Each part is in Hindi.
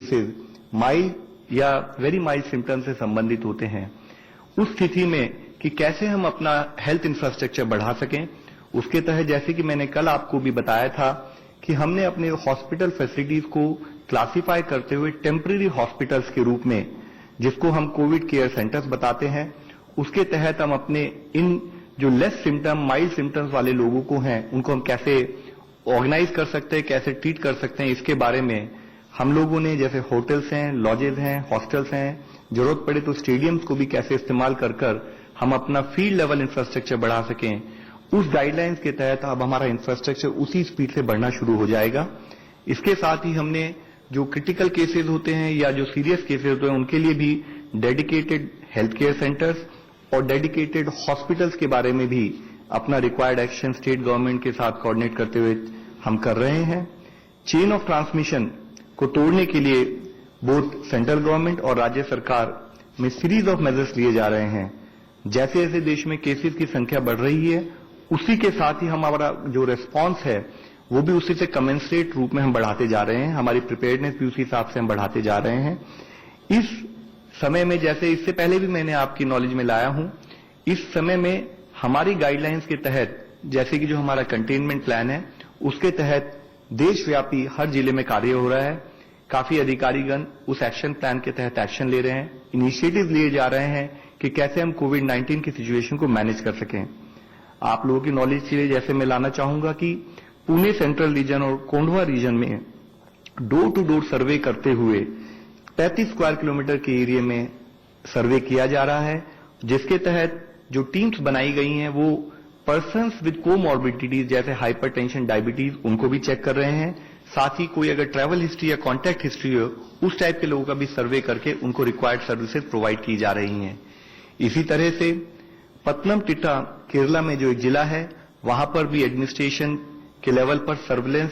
माइल्ड या वेरी माइल्ड सिम्टम्स से संबंधित होते हैं, उस स्थिति में कि कैसे हम अपना हेल्थ इंफ्रास्ट्रक्चर बढ़ा सकें, उसके तहत जैसे कि मैंने कल आपको भी बताया था कि हमने अपने हॉस्पिटल फैसिलिटीज को क्लासिफाई करते हुए टेम्पररी हॉस्पिटल्स के रूप में, जिसको हम कोविड केयर सेंटर्स बताते हैं, उसके तहत हम अपने इन जो लेस सिम्टम माइल्ड सिम्टम्स वाले लोगों को हैं उनको हम कैसे ऑर्गेनाइज कर सकते हैं, कैसे ट्रीट कर सकते हैं, इसके बारे में हम लोगों ने जैसे होटल्स हैं, लॉजेज हैं, हॉस्टल्स हैं, जरूरत पड़े तो स्टेडियम्स को भी कैसे इस्तेमाल कर हम अपना फील्ड लेवल इंफ्रास्ट्रक्चर बढ़ा सकें, उस गाइडलाइंस के तहत अब हमारा इंफ्रास्ट्रक्चर उसी स्पीड से बढ़ना शुरू हो जाएगा। इसके साथ ही हमने जो क्रिटिकल केसेस होते हैं या जो सीरियस केसेस होते हैं उनके लिए भी डेडिकेटेड हेल्थ केयर सेंटर्स और डेडिकेटेड हॉस्पिटल्स के बारे में भी अपना रिक्वायर्ड एक्शन स्टेट गवर्नमेंट के साथ कोऑर्डिनेट करते हुए हम कर रहे हैं। चेन ऑफ ट्रांसमिशन को तोड़ने के लिए बोथ सेंट्रल गवर्नमेंट और राज्य सरकार में सीरीज ऑफ मेजर्स लिए जा रहे हैं। जैसे जैसे देश में केसेस की संख्या बढ़ रही है, उसी के साथ ही हमारा जो रेस्पॉन्स है वो भी उसी से कमेंसरेट रूप में हम बढ़ाते जा रहे हैं। हमारी प्रिपेयर्डनेस भी उसी हिसाब से हम बढ़ाते जा रहे हैं। इस समय में, जैसे इससे पहले भी मैंने आपकी नॉलेज में लाया हूं, इस समय में हमारी गाइडलाइंस के तहत जैसे कि जो हमारा कंटेनमेंट प्लान है उसके तहत देशव्यापी हर जिले में कार्य हो रहा है। काफी अधिकारीगण उस एक्शन प्लान के तहत एक्शन ले रहे हैं, इनिशिएटिव लिए जा रहे हैं कि कैसे हम कोविड-19 की सिचुएशन को मैनेज कर सकें। आप लोगों की नॉलेज के लिए जैसे मैं लाना चाहूंगा कि पुणे सेंट्रल रीजन और कोंढवा रीजन में डोर टू डोर सर्वे करते हुए 35 स्क्वायर किलोमीटर के एरिया में सर्वे किया जा रहा है, जिसके तहत जो टीम्स बनाई गई हैं वो पर्सन्स विद कोमॉर्बिडिटीज जैसे हाइपरटेंशन, डायबिटीज, उनको भी चेक कर रहे हैं। साथ ही कोई अगर ट्रैवल हिस्ट्री या कॉन्टैक्ट हिस्ट्री हो, उस टाइप के लोगों का भी सर्वे करके उनको रिक्वायर्ड सर्विसेज प्रोवाइड की जा रही हैं। इसी तरह से पत्तनमथिट्टा केरला में जो एक जिला है, वहां पर भी एडमिनिस्ट्रेशन के लेवल पर सर्विलेंस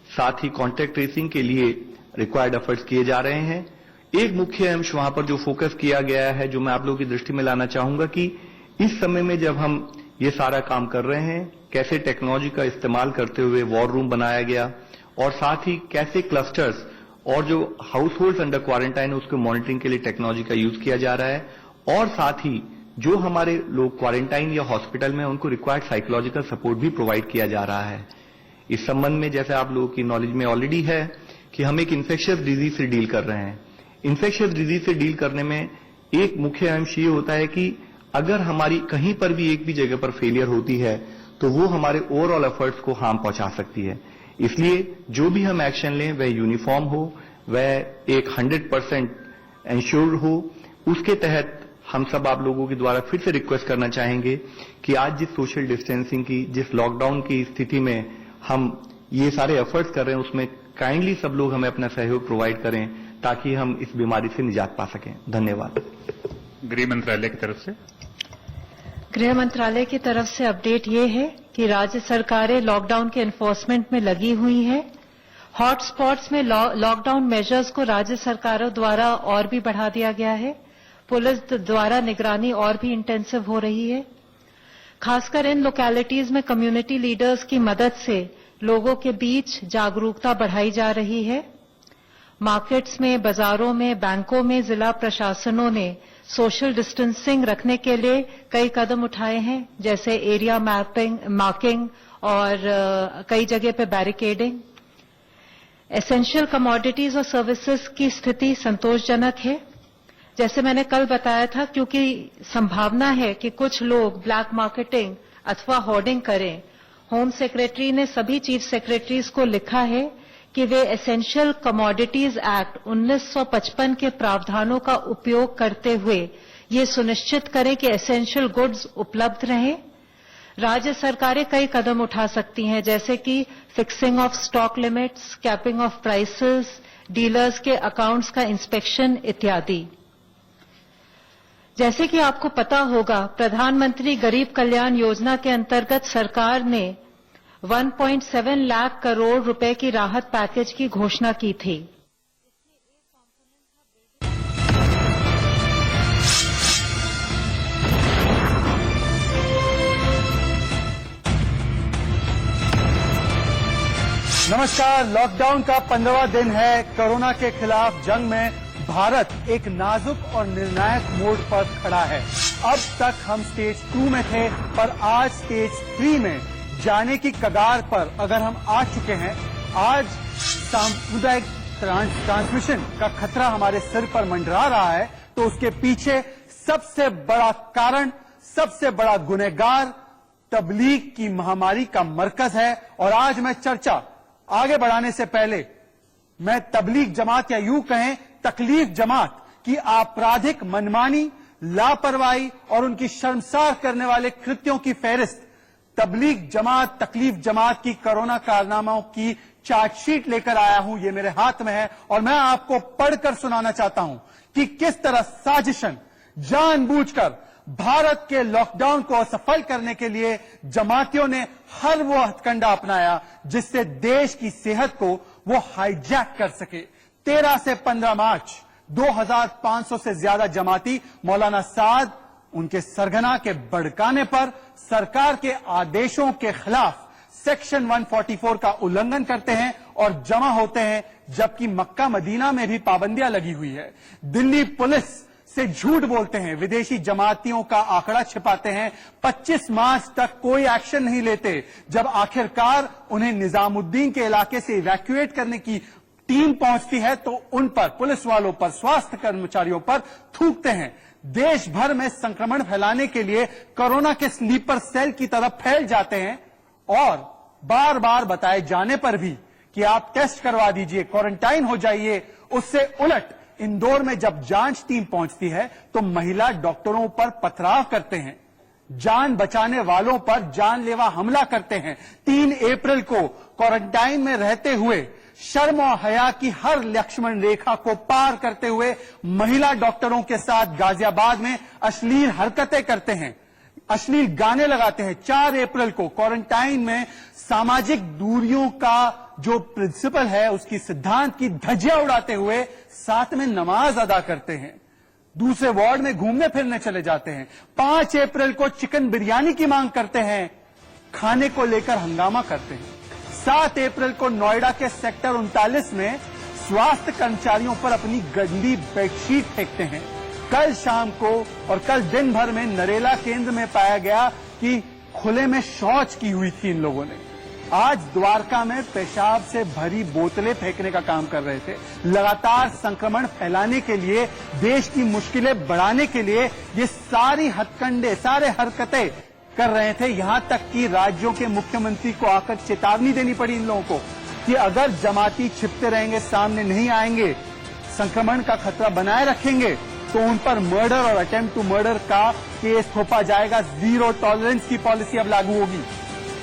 साथ ही कॉन्टैक्ट ट्रेसिंग के लिए रिक्वायर्ड एफर्ट्स किए जा रहे हैं। एक मुख्य अंश वहां पर जो फोकस किया गया है, जो मैं आप लोगों की दृष्टि में लाना चाहूंगा कि इस समय में जब हम ये सारा काम कर रहे हैं, कैसे टेक्नोलॉजी का इस्तेमाल करते हुए वॉर रूम बनाया गया और साथ ही कैसे क्लस्टर्स और जो हाउस होल्ड अंडर क्वारंटाइन है उसको मॉनिटरिंग के लिए टेक्नोलॉजी का यूज किया जा रहा है, और साथ ही जो हमारे लोग क्वारंटाइन या हॉस्पिटल में उनको रिक्वायर्ड साइकोलॉजिकल सपोर्ट भी प्रोवाइड किया जा रहा है। इस संबंध में जैसे आप लोगों की नॉलेज में ऑलरेडी है कि हम एक इन्फेक्शियस डिजीज से डील कर रहे हैं। इन्फेक्शियस डिजीज से डील करने में एक मुख्य अंश ये होता है कि अगर हमारी कहीं पर भी एक भी जगह पर फेलियर होती है तो वो हमारे ओवरऑल एफर्ट्स को हार्म पहुंचा सकती है। इसलिए जो भी हम एक्शन लें वह यूनिफॉर्म हो, वह एक 100% एंश्योर्ड हो। उसके तहत हम सब आप लोगों के द्वारा फिर से रिक्वेस्ट करना चाहेंगे कि आज जिस सोशल डिस्टेंसिंग की, जिस लॉकडाउन की स्थिति में हम ये सारे एफर्ट्स कर रहे हैं, उसमें काइंडली सब लोग हमें अपना सहयोग प्रोवाइड करें ताकि हम इस बीमारी से निजात पा सकें। धन्यवाद। गृह मंत्रालय की तरफ से गृह मंत्रालय की तरफ से अपडेट ये है कि राज्य सरकारें लॉकडाउन के एनफोर्समेंट में लगी हुई हैं। हॉटस्पॉट्स में लॉकडाउन मेजर्स को राज्य सरकारों द्वारा और भी बढ़ा दिया गया है। पुलिस द्वारा निगरानी और भी इंटेंसिव हो रही है। खासकर इन लोकेलिटीज में कम्युनिटी लीडर्स की मदद से लोगों के बीच जागरूकता बढ़ाई जा रही है। मार्केट्स में, बाजारों में, बैंकों में जिला प्रशासनों ने सोशल डिस्टेंसिंग रखने के लिए कई कदम उठाए हैं, जैसे एरिया मार्किंग और कई जगह पे बैरिकेडिंग। एसेंशियल कमोडिटीज और सर्विसेज की स्थिति संतोषजनक है। जैसे मैंने कल बताया था, क्योंकि संभावना है कि कुछ लोग ब्लैक मार्केटिंग अथवा होर्डिंग करें, होम सेक्रेटरी ने सभी चीफ सेक्रेटरीज को लिखा है कि वे एसेंशियल कमोडिटीज एक्ट 1955 के प्रावधानों का उपयोग करते हुए ये सुनिश्चित करें कि एसेंशियल गुड्स उपलब्ध रहें। राज्य सरकारें कई कदम उठा सकती हैं, जैसे कि fixing of stock limits, capping of prices, dealers के अकाउंट्स का इंस्पेक्शन इत्यादि। जैसे कि आपको पता होगा, प्रधानमंत्री गरीब कल्याण योजना के अंतर्गत सरकार ने 1.7 लाख करोड़ रुपए की राहत पैकेज की घोषणा की थी। नमस्कार। नमस्कार। लॉकडाउन का 15वां दिन है। कोरोना के खिलाफ जंग में भारत एक नाजुक और निर्णायक मोड़ पर खड़ा है। अब तक हम स्टेज 2 में थे, पर आज स्टेज 3 में जाने की कगार पर अगर हम आ चुके हैं। आज सामुदायिक ट्रांसमिशन का खतरा हमारे सिर पर मंडरा रहा है, तो उसके पीछे सबसे बड़ा कारण, सबसे बड़ा गुनहगार तबलीग की महामारी का मरकज है। और आज मैं चर्चा आगे बढ़ाने से पहले मैं तबलीग जमात या यूं कहें तकलीफ जमात की आपराधिक मनमानी, लापरवाही और उनकी शर्मसार करने वाले कृत्यों की फहरिस्त, तबलीग जमात, तकलीफ जमात की कोरोना कारनामों की चार्जशीट लेकर आया हूं। ये मेरे हाथ में है और मैं आपको पढ़कर सुनाना चाहता हूं कि किस तरह साजिशन जानबूझकर भारत के लॉकडाउन को असफल करने के लिए जमातियों ने हर वो हथकंडा अपनाया जिससे देश की सेहत को वो हाईजैक कर सके। 13 से 15 मार्च 2500 से ज्यादा जमाती मौलाना साद, उनके सरगना के भड़काने पर सरकार के आदेशों के खिलाफ सेक्शन 144 का उल्लंघन करते हैं और जमा होते हैं, जबकि मक्का मदीना में भी पाबंदियां लगी हुई है। दिल्ली पुलिस से झूठ बोलते हैं, विदेशी जमातियों का आंकड़ा छिपाते हैं, 25 मार्च तक कोई एक्शन नहीं लेते। जब आखिरकार उन्हें निजामुद्दीन के इलाके से इवैक्यूएट करने की टीम पहुंचती है तो उन पर, पुलिस वालों पर, स्वास्थ्य कर्मचारियों पर थूकते हैं। देश भर में संक्रमण फैलाने के लिए कोरोना के स्लीपर सेल की तरफ फैल जाते हैं और बार बार बताए जाने पर भी कि आप टेस्ट करवा दीजिए, क्वारंटाइन हो जाइए, उससे उलट इंदौर में जब जांच टीम पहुंचती है तो महिला डॉक्टरों पर पथराव करते हैं, जान बचाने वालों पर जानलेवा हमला करते हैं। 3 अप्रैल को क्वारंटाइन में रहते हुए शर्म और हया की हर लक्ष्मण रेखा को पार करते हुए महिला डॉक्टरों के साथ गाजियाबाद में अश्लील हरकतें करते हैं, अश्लील गाने लगाते हैं। 4 अप्रैल को क्वारंटाइन में सामाजिक दूरियों का जो प्रिंसिपल है, उसकी सिद्धांत की धज्जियां उड़ाते हुए साथ में नमाज अदा करते हैं, दूसरे वार्ड में घूमने फिरने चले जाते हैं। 5 अप्रैल को चिकन बिरयानी की मांग करते हैं, खाने को लेकर हंगामा करते हैं। 7 अप्रैल को नोएडा के सेक्टर 39 में स्वास्थ्य कर्मचारियों पर अपनी गंदी बेडशीट फेंकते हैं। कल शाम को और कल दिन भर में नरेला केंद्र में पाया गया कि खुले में शौच की हुई थी इन लोगों ने। आज द्वारका में पेशाब से भरी बोतलें फेंकने का काम कर रहे थे। लगातार संक्रमण फैलाने के लिए, देश की मुश्किलें बढ़ाने के लिए ये सारी हथकंडे, सारे हरकतें कर रहे थे। यहां तक कि राज्यों के मुख्यमंत्री को आकर चेतावनी देनी पड़ी इन लोगों को कि अगर जमाती छिपते रहेंगे, सामने नहीं आएंगे, संक्रमण का खतरा बनाए रखेंगे तो उन पर मर्डर और अटेम्प्ट टू मर्डर का केस थोपा जाएगा। 0 टॉलरेंस की पॉलिसी अब लागू होगी।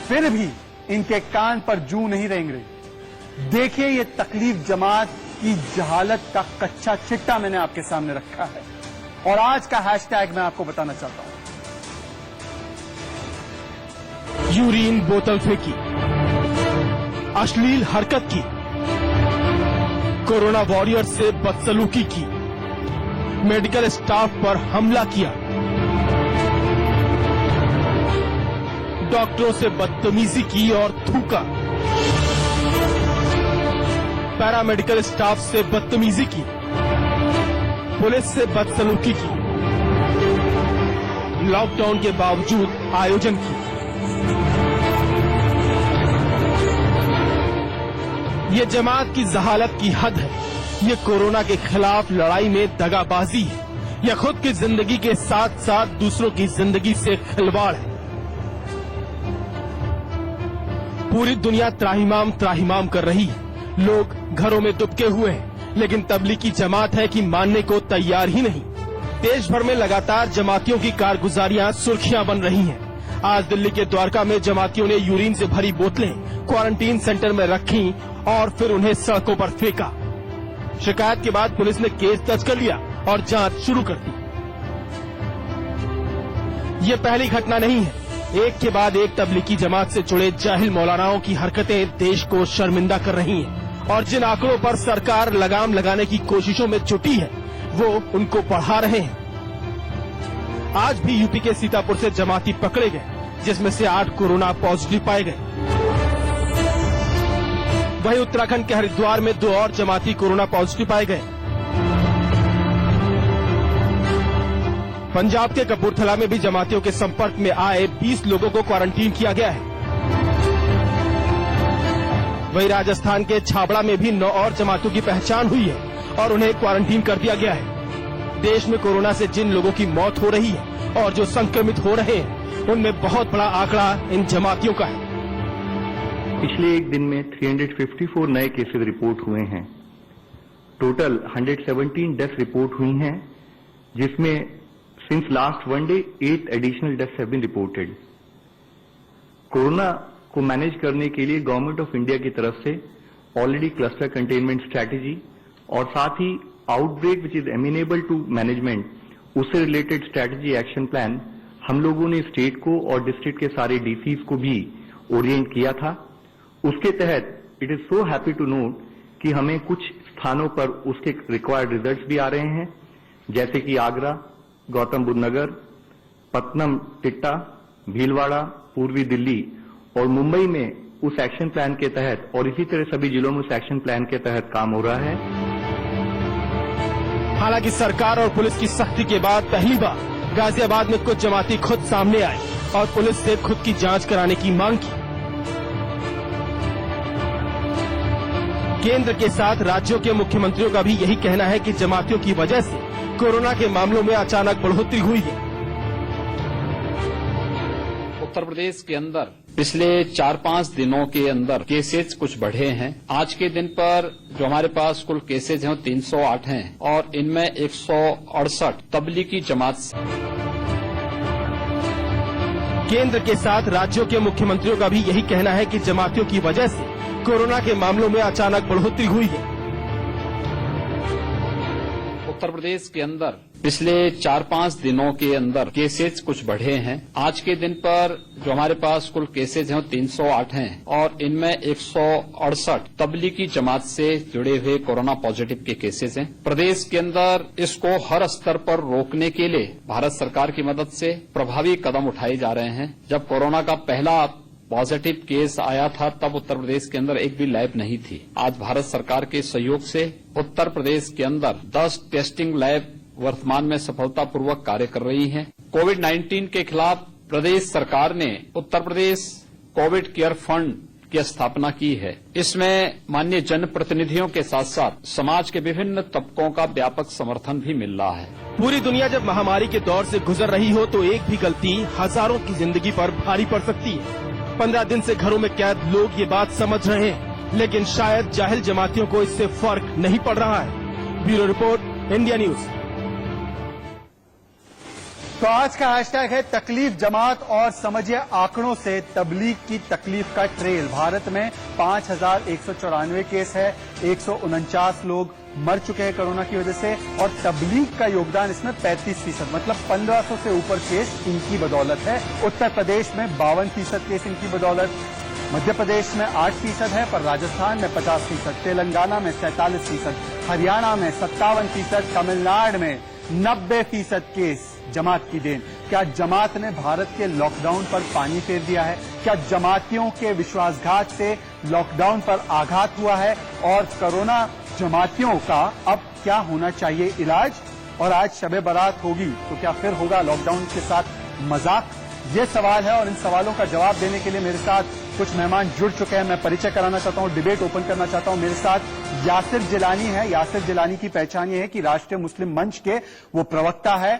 फिर भी इनके कान पर जूं नहीं रेंग रही। देखिए, ये तकलीफ जमात की जहालत का कच्चा चिट्टा मैंने आपके सामने रखा है और आज का हैशटैग मैं आपको बताना चाहता हूं। यूरिन बोतल फेंकी, अश्लील हरकत की, कोरोना वॉरियर से बदसलूकी की, मेडिकल स्टाफ पर हमला किया, डॉक्टरों से बदतमीजी की और थूका, पैरामेडिकल स्टाफ से बदतमीजी की, पुलिस से बदसलूकी की, लॉकडाउन के बावजूद आयोजन की। ये जमात की जहालत की हद है। ये कोरोना के खिलाफ लड़ाई में दगाबाजी है। यह खुद की जिंदगी के साथ साथ दूसरों की जिंदगी से खिलवाड़ है। पूरी दुनिया त्राहिमाम कर रही है। लोग घरों में दुबके हुए हैं, लेकिन तबलीगी जमात है कि मानने को तैयार ही नहीं। देश भर में लगातार जमातियों की कारगुजारियां सुर्खियां बन रही हैं। आज दिल्ली के द्वारका में जमातियों ने यूरिन से भरी बोतलें क्वारंटीन सेंटर में रखी और फिर उन्हें सड़कों पर फेंका। शिकायत के बाद पुलिस ने केस दर्ज कर लिया और जांच शुरू कर दी। ये पहली घटना नहीं है। एक के बाद एक तबलीगी जमात से जुड़े जाहिल मौलानाओं की हरकतें देश को शर्मिंदा कर रही हैं और जिन आंकड़ों पर सरकार लगाम लगाने की कोशिशों में जुटी है वो उनको बढ़ा रहे हैं। आज भी यूपी के सीतापुर से जमाती पकड़े गए, जिसमें से 8 कोरोना पॉजिटिव पाए गए। वहीं उत्तराखंड के हरिद्वार में 2 और जमाती कोरोना पॉजिटिव पाए गए। पंजाब के कपूरथला में भी जमातियों के संपर्क में आए 20 लोगों को क्वारंटीन किया गया है। वहीं राजस्थान के छाबड़ा में भी 9 और जमातियों की पहचान हुई है और उन्हें क्वारंटीन कर दिया गया है। देश में कोरोना से जिन लोगों की मौत हो रही है और जो संक्रमित हो रहे हैं, उनमें बहुत बड़ा आंकड़ा इन जमातियों का है। पिछले एक दिन में 354 नए केसेस रिपोर्ट हुए हैं। टोटल 117 डेथ रिपोर्ट हुई हैं, जिसमें since last one day 8 additional deaths have been reported. Corona को मैनेज करने के लिए गवर्नमेंट ऑफ इंडिया की तरफ से ऑलरेडी क्लस्टर कंटेनमेंट स्ट्रैटेजी और साथ ही outbreak which is amenable to management, उससे रिलेटेड स्ट्रैटेजी एक्शन प्लान हम लोगों ने स्टेट को और डिस्ट्रिक्ट के सारे डीसीज को भी ओरिएंट किया था। उसके तहत it is so happy to note कि हमें कुछ स्थानों पर उसके रिक्वायर्ड रिजल्ट्स भी आ रहे हैं, जैसे कि आगरा, गौतम बुद्ध नगर, पतनम टिट्टा, भीलवाड़ा, पूर्वी दिल्ली और मुंबई में उस एक्शन प्लान के तहत और इसी तरह सभी जिलों में उस एक्शन प्लान के तहत काम हो रहा है। हालांकि सरकार और पुलिस की सख्ती के बाद पहली बार गाजियाबाद में कुछ जमाती खुद सामने आए और पुलिस से खुद की जांच कराने की मांग की। केंद्र के साथ राज्यों के मुख्यमंत्रियों का भी यही कहना है कि जमातियों की वजह से कोरोना के मामलों में अचानक बढ़ोतरी हुई है। उत्तर प्रदेश के अंदर पिछले 4-5 दिनों के अंदर केसेज कुछ बढ़े हैं। आज के दिन पर जो हमारे पास कुल केसेज हैं 308 हैं और इनमें 168 तबलीगी जमात से। केंद्र के साथ राज्यों के मुख्यमंत्रियों का भी यही कहना है कि जमातियों की वजह से कोरोना के मामलों में अचानक बढ़ोतरी हुई है। उत्तर प्रदेश के अंदर पिछले 4-5 दिनों के अंदर केसेज कुछ बढ़े हैं। आज के दिन पर जो हमारे पास कुल केसेज हैं 308 हैं और इनमें 168 तबलीगी जमात से जुड़े हुए कोरोना पॉजिटिव के केसेज हैं। प्रदेश के अंदर इसको हर स्तर पर रोकने के लिए भारत सरकार की मदद से प्रभावी कदम उठाए जा रहे हैं। जब कोरोना का पहला पॉजिटिव केस आया था तब उत्तर प्रदेश के अंदर एक भी लैब नहीं थी। आज भारत सरकार के सहयोग से उत्तर प्रदेश के अंदर 10 टेस्टिंग लैब वर्तमान में सफलतापूर्वक कार्य कर रही हैं। कोविड-19 के खिलाफ प्रदेश सरकार ने Uttar Pradesh Covid care fund की स्थापना की है। इसमें माननीय जनप्रतिनिधियों के साथ साथ समाज के विभिन्न तबकों का व्यापक समर्थन भी मिल रहा है। पूरी दुनिया जब महामारी के दौर से गुजर रही हो तो एक भी गलती हजारों की जिंदगी पर भारी पड़ सकती है। 15 दिन से घरों में कैद लोग ये बात समझ रहे हैं, लेकिन शायद जाहिल जमातियों को इससे फर्क नहीं पड़ रहा है। Bureau report, India news. तो आज का हैशटैग है तकलीफ जमात और समझिए आंकड़ों से तबलीग की तकलीफ का ट्रेल। भारत में 5194 केस है, 149 लोग मर चुके हैं कोरोना की वजह से और तबलीग का योगदान इसमें 35%, मतलब 1500 से ऊपर केस इनकी बदौलत है। उत्तर प्रदेश में 52% केस इनकी बदौलत, मध्य प्रदेश में 8% है, पर राजस्थान में 50%, तेलंगाना में 47%, हरियाणा में 57%, तमिलनाडु में 90% केस जमात की देन। क्या जमात ने भारत के लॉकडाउन पर पानी फेर दिया है? क्या जमातियों के विश्वासघात से लॉकडाउन पर आघात हुआ है? और कोरोना जमातियों का अब क्या होना चाहिए इलाज? और आज शबे बारात होगी तो क्या फिर होगा लॉकडाउन के साथ मजाक? ये सवाल है और इन सवालों का जवाब देने के लिए मेरे साथ कुछ मेहमान जुड़ चुके हैं। मैं परिचय कराना चाहता हूं, डिबेट ओपन करना चाहता हूं। मेरे साथ यासिर जिलानी है। यासिर जिलानी की पहचान ये है कि राष्ट्रीय मुस्लिम मंच के वो प्रवक्ता है,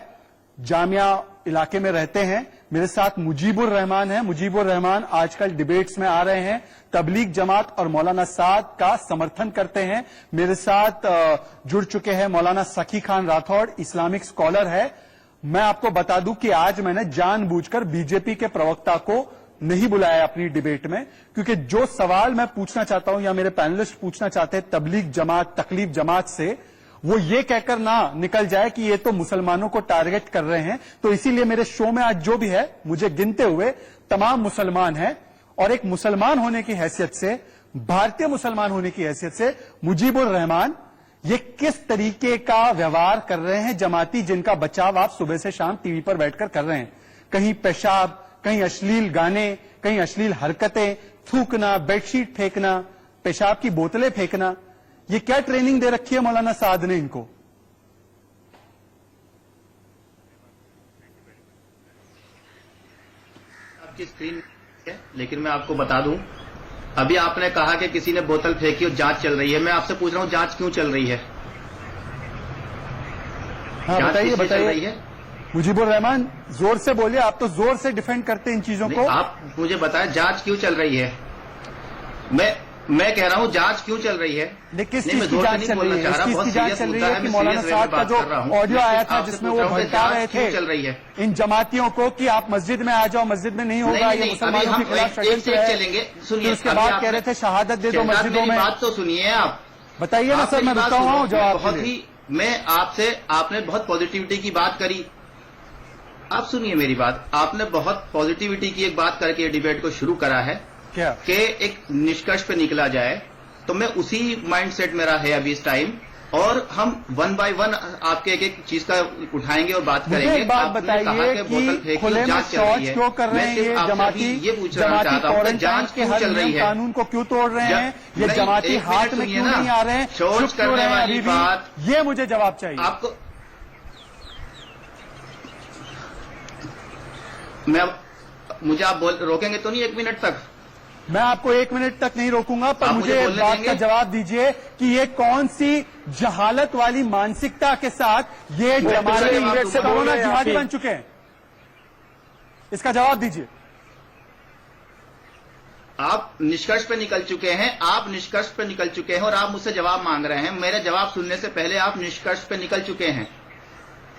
जामिया इलाके में रहते हैं। मेरे साथ मुजीबुर रहमान है। मुजीबुर रहमान आजकल डिबेट्स में आ रहे हैं, तबलीग जमात और मौलाना साद का समर्थन करते हैं। मेरे साथ जुड़ चुके हैं मौलाना सखी खान राठौड़, इस्लामिक स्कॉलर है। मैं आपको बता दूं कि आज मैंने जानबूझकर बीजेपी के प्रवक्ता को नहीं बुलाया अपनी डिबेट में, क्योंकि जो सवाल मैं पूछना चाहता हूं या मेरे पैनलिस्ट पूछना चाहते हैं तबलीग जमात, तकलीफ जमात से, वो ये कहकर ना निकल जाए कि ये तो मुसलमानों को टारगेट कर रहे हैं। तो इसीलिए मेरे शो में आज जो भी है, मुझे गिनते हुए तमाम मुसलमान हैं और एक मुसलमान होने की हैसियत से, भारतीय मुसलमान होने की हैसियत से मुजीबुर रहमान ये किस तरीके का व्यवहार कर रहे हैं जमाती, जिनका बचाव आप सुबह से शाम टीवी पर बैठकर कर रहे हैं। कहीं पेशाब, कहीं अश्लील गाने, कहीं अश्लील हरकतें, थूकना, बेडशीट फेंकना, पेशाब की बोतलें फेंकना, ये क्या ट्रेनिंग दे रखी है मौलाना साद ने इनको? आपकी स्क्रीन है, लेकिन मैं आपको बता दूं, अभी आपने कहा कि किसी ने बोतल फेंकी और जांच चल रही है। मैं आपसे पूछ रहा हूं जांच क्यों चल रही है? हाँ, जांच बताइए किस लिए चल रही बताइए। है? मुजीबुर रहमान, जोर से बोलिए, आप तो जोर से डिफेंड करते हैं इन चीजों को। आप मुझे बताएं जांच क्यों चल रही है? मैं कह रहा हूं जांच क्यों चल रही है? किस नहीं, चीज मैं की जोर से जांच नहीं चल रही बोलना है? चाह इस रहा, चीज बहुत की जांच सीरियस चल रही मुद्दा है है, कि मैं मौलाना सीरियस वे साहब में का बात जो कर रहा हूं। ऑडियो आया था आपसे जिसमें पूछ वो रहा हूं कि भड़का जांच रहे क्यों थे चल रही है? इन जमातियों को कि आप मस्जिद में आ जाओ, मस्जिद में नहीं होगा, ये मुसलमानों के खिलाफ एक से एक चलेंगे। फिर सुनिए, उसके बाद कह रहे थे शहादत दे दो मस्जिदों मेरी में। बात तो सुनिए आप। बताइए ना आप सर, मेरी मैं बात रुकता हुआ हूँ सुनो। जवाब बहुत के लिए। ही मैं आपने बहुत पॉजिटिविटी की बात करी। आप सुनिए मेरी बात, आपने बहुत पॉजिटिविटी की एक बात करके डिबेट को शुरू करा है क्या कि एक निष्कर्ष पे निकला जाए, तो मैं उसी माइंडसेट मेरा है अभी इस टाइम, और हम वन बाय वन आपके एक एक चीज का उठाएंगे और बात मुझे करेंगे। एक बात आपने बताइए कहा कि बोतल फेंकी खुले और में जांच चल रही शौच है। क्यों कर रहे मैं हैं सिर्फ ये आपसे जमाती? अभी ये पूछना जमाती चाहता हूं कि क्वारंटाइन जांच के क्यों हर चल रही नियम है? कानून को क्यों तोड़ रहे हैं? ये नहीं, जमाती एक हाथ मिनट में सुनिए क्यों ना। नहीं आ रहे हैं? शौच चुप क्यों करने रहे हैं वाली अभी भी? बात- ये मुझे जवाब चाहिए। आपको मुझे आप रोकेंगे तो नहीं 1 मिनट तक? मैं आपको 1 मिनट तक नहीं रोकूंगा, पर आप मुझे मुझे इस बोलने बात देंगे? का जवाब दीजिए कि ये कौन सी जहालत वाली मानसिकता के साथ ये जमाती जवाब दूंगा। कोरोना जिहादी बन चुके हैं? इसका जवाब दीजिए। आप निष्कर्ष पे निकल चुके हैं, आप निष्कर्ष पे निकल चुके हैं और आप मुझसे जवाब मांग रहे हैं। मेरे जवाब सुनने से पहले आप निष्कर्ष पे निकल चुके हैं।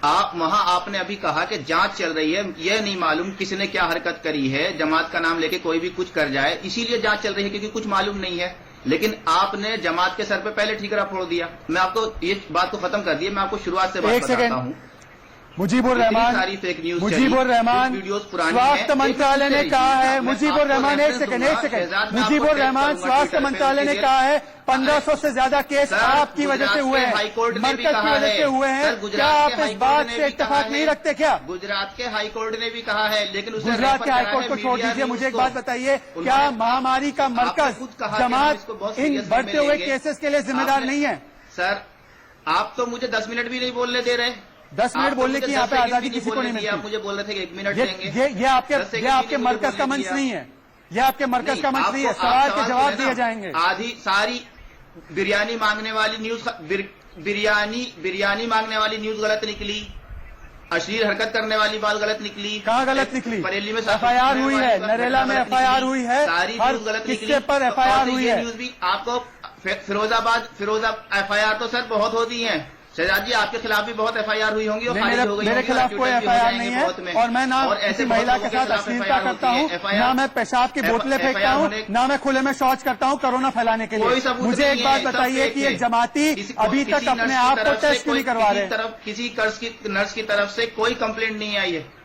आप वहां आपने अभी कहा कि जांच चल रही है, यह नहीं मालूम किसने क्या हरकत करी है, जमात का नाम लेके कोई भी कुछ कर जाए, इसीलिए जांच चल रही है क्योंकि कुछ मालूम नहीं है। लेकिन आपने जमात के सर पे पहले ठीकरा फोड़ दिया। मैं आपको ये बात को खत्म कर दिया, मैं आपको शुरुआत से बात एक बताता सेकंड। हूं। मुजीबुर रहमान, सारी fake news Mujibur Rahman, videos पुरानी स्वास्थ्य हैं। मंत्रालय ने एक कहा है, मैं मुजीबुर आपको रहमान, एक रेफरेंस सेकंड दूंगा। एक सेकंड, शहजाद, मैं मुजीबुर आपको रहमान, टेक्स्ट करूंगा, स्वास्थ्य ट्विटर पे मंत्रालय ने मटेरियल। कहा है 1500 से ज्यादा केस सर, आपकी वजह से गुजरात हुए के हैं, हाईकोर्ट ने भी मरकज की कहा वजह है। से हुए हैं। सर, गुजरात क्या आप के इस हाईकोर्ट बात ने से भी इत्तेफाक कहा नहीं है। रखते क्या? गुजरात के हाईकोर्ट ने भी कहा है, लेकिन उसे गुजरात रेफर के करा हाईकोर्ट है को छोड़ मीडिया दीजिए, न्यूज मुझे एक को। बात बताइए, उन्होंने- क्या महामारी का आपने मरकज खुद कहा कि हम जमात इसको बहुत इन सीरियस बढ़ते में हुए लेंगे। केसेस के लिए जिम्मेदार आपने- नहीं है? सर, आप तो मुझे 10 मिनट भी नहीं बोलने दे रहे। 10 मिनट आप तो बोलने मुझे की यहाँ 10 पे सेकंड आजादी भी किसी को बोलने नहीं दिया। आप मिलती। मुझे बोल रहे थे कि 1 मिनट ये देंगे। ये 10 आपके सेकंड मरकज का बोलने मंच दिया। नहीं है, ये आपके मरकज का मंच नहीं है। आपको- सवाल आप के सवाल जवाब जो है दिए ना, जाएंगे। आधी सारी बिरयानी मांगने वाली न्यूज बिरयानी मांगने वाली न्यूज गलत निकली, अश्लील हरकत करने वाली बात गलत निकली। कहाँ गलत निकली? बरेली में FIR हुई है, नरेला में FIR हुई है, सारी हर न्यूज गलत किस्से निकली। पर तो FIR और हुई ये है। न्यूज भी आपको फिरोजाबाद FIR तो सर बहुत होती है। शहजाद जी, आपके खिलाफ भी बहुत FIR हुई होंगी और खारिज हो गई मेरे होंगी, खिलाफ और कोई ट्विटर भी हो FIR जाएंगे नहीं बहुत है, में। और मैं ना और ऐसे किसी बहुत महिला लोगों के साथ खिलाफ अश्लीलता FIR करता होती हूँ, है। FIR ना मैं पेशाब की बोतलें FIR फेंकता हूँ, होने- ना मैं खुले में शौच करता हूँ कोरोना फैलाने के कोई लिए। सबूत मुझे नहीं एक बात है, सब बताइए फेक कि है। एक जमाती अभी तक अपने आप को टेस्ट क्यों नहीं करवा रहे? किसी नर्स की तरफ से कोई कंप्लेंट नहीं आई है।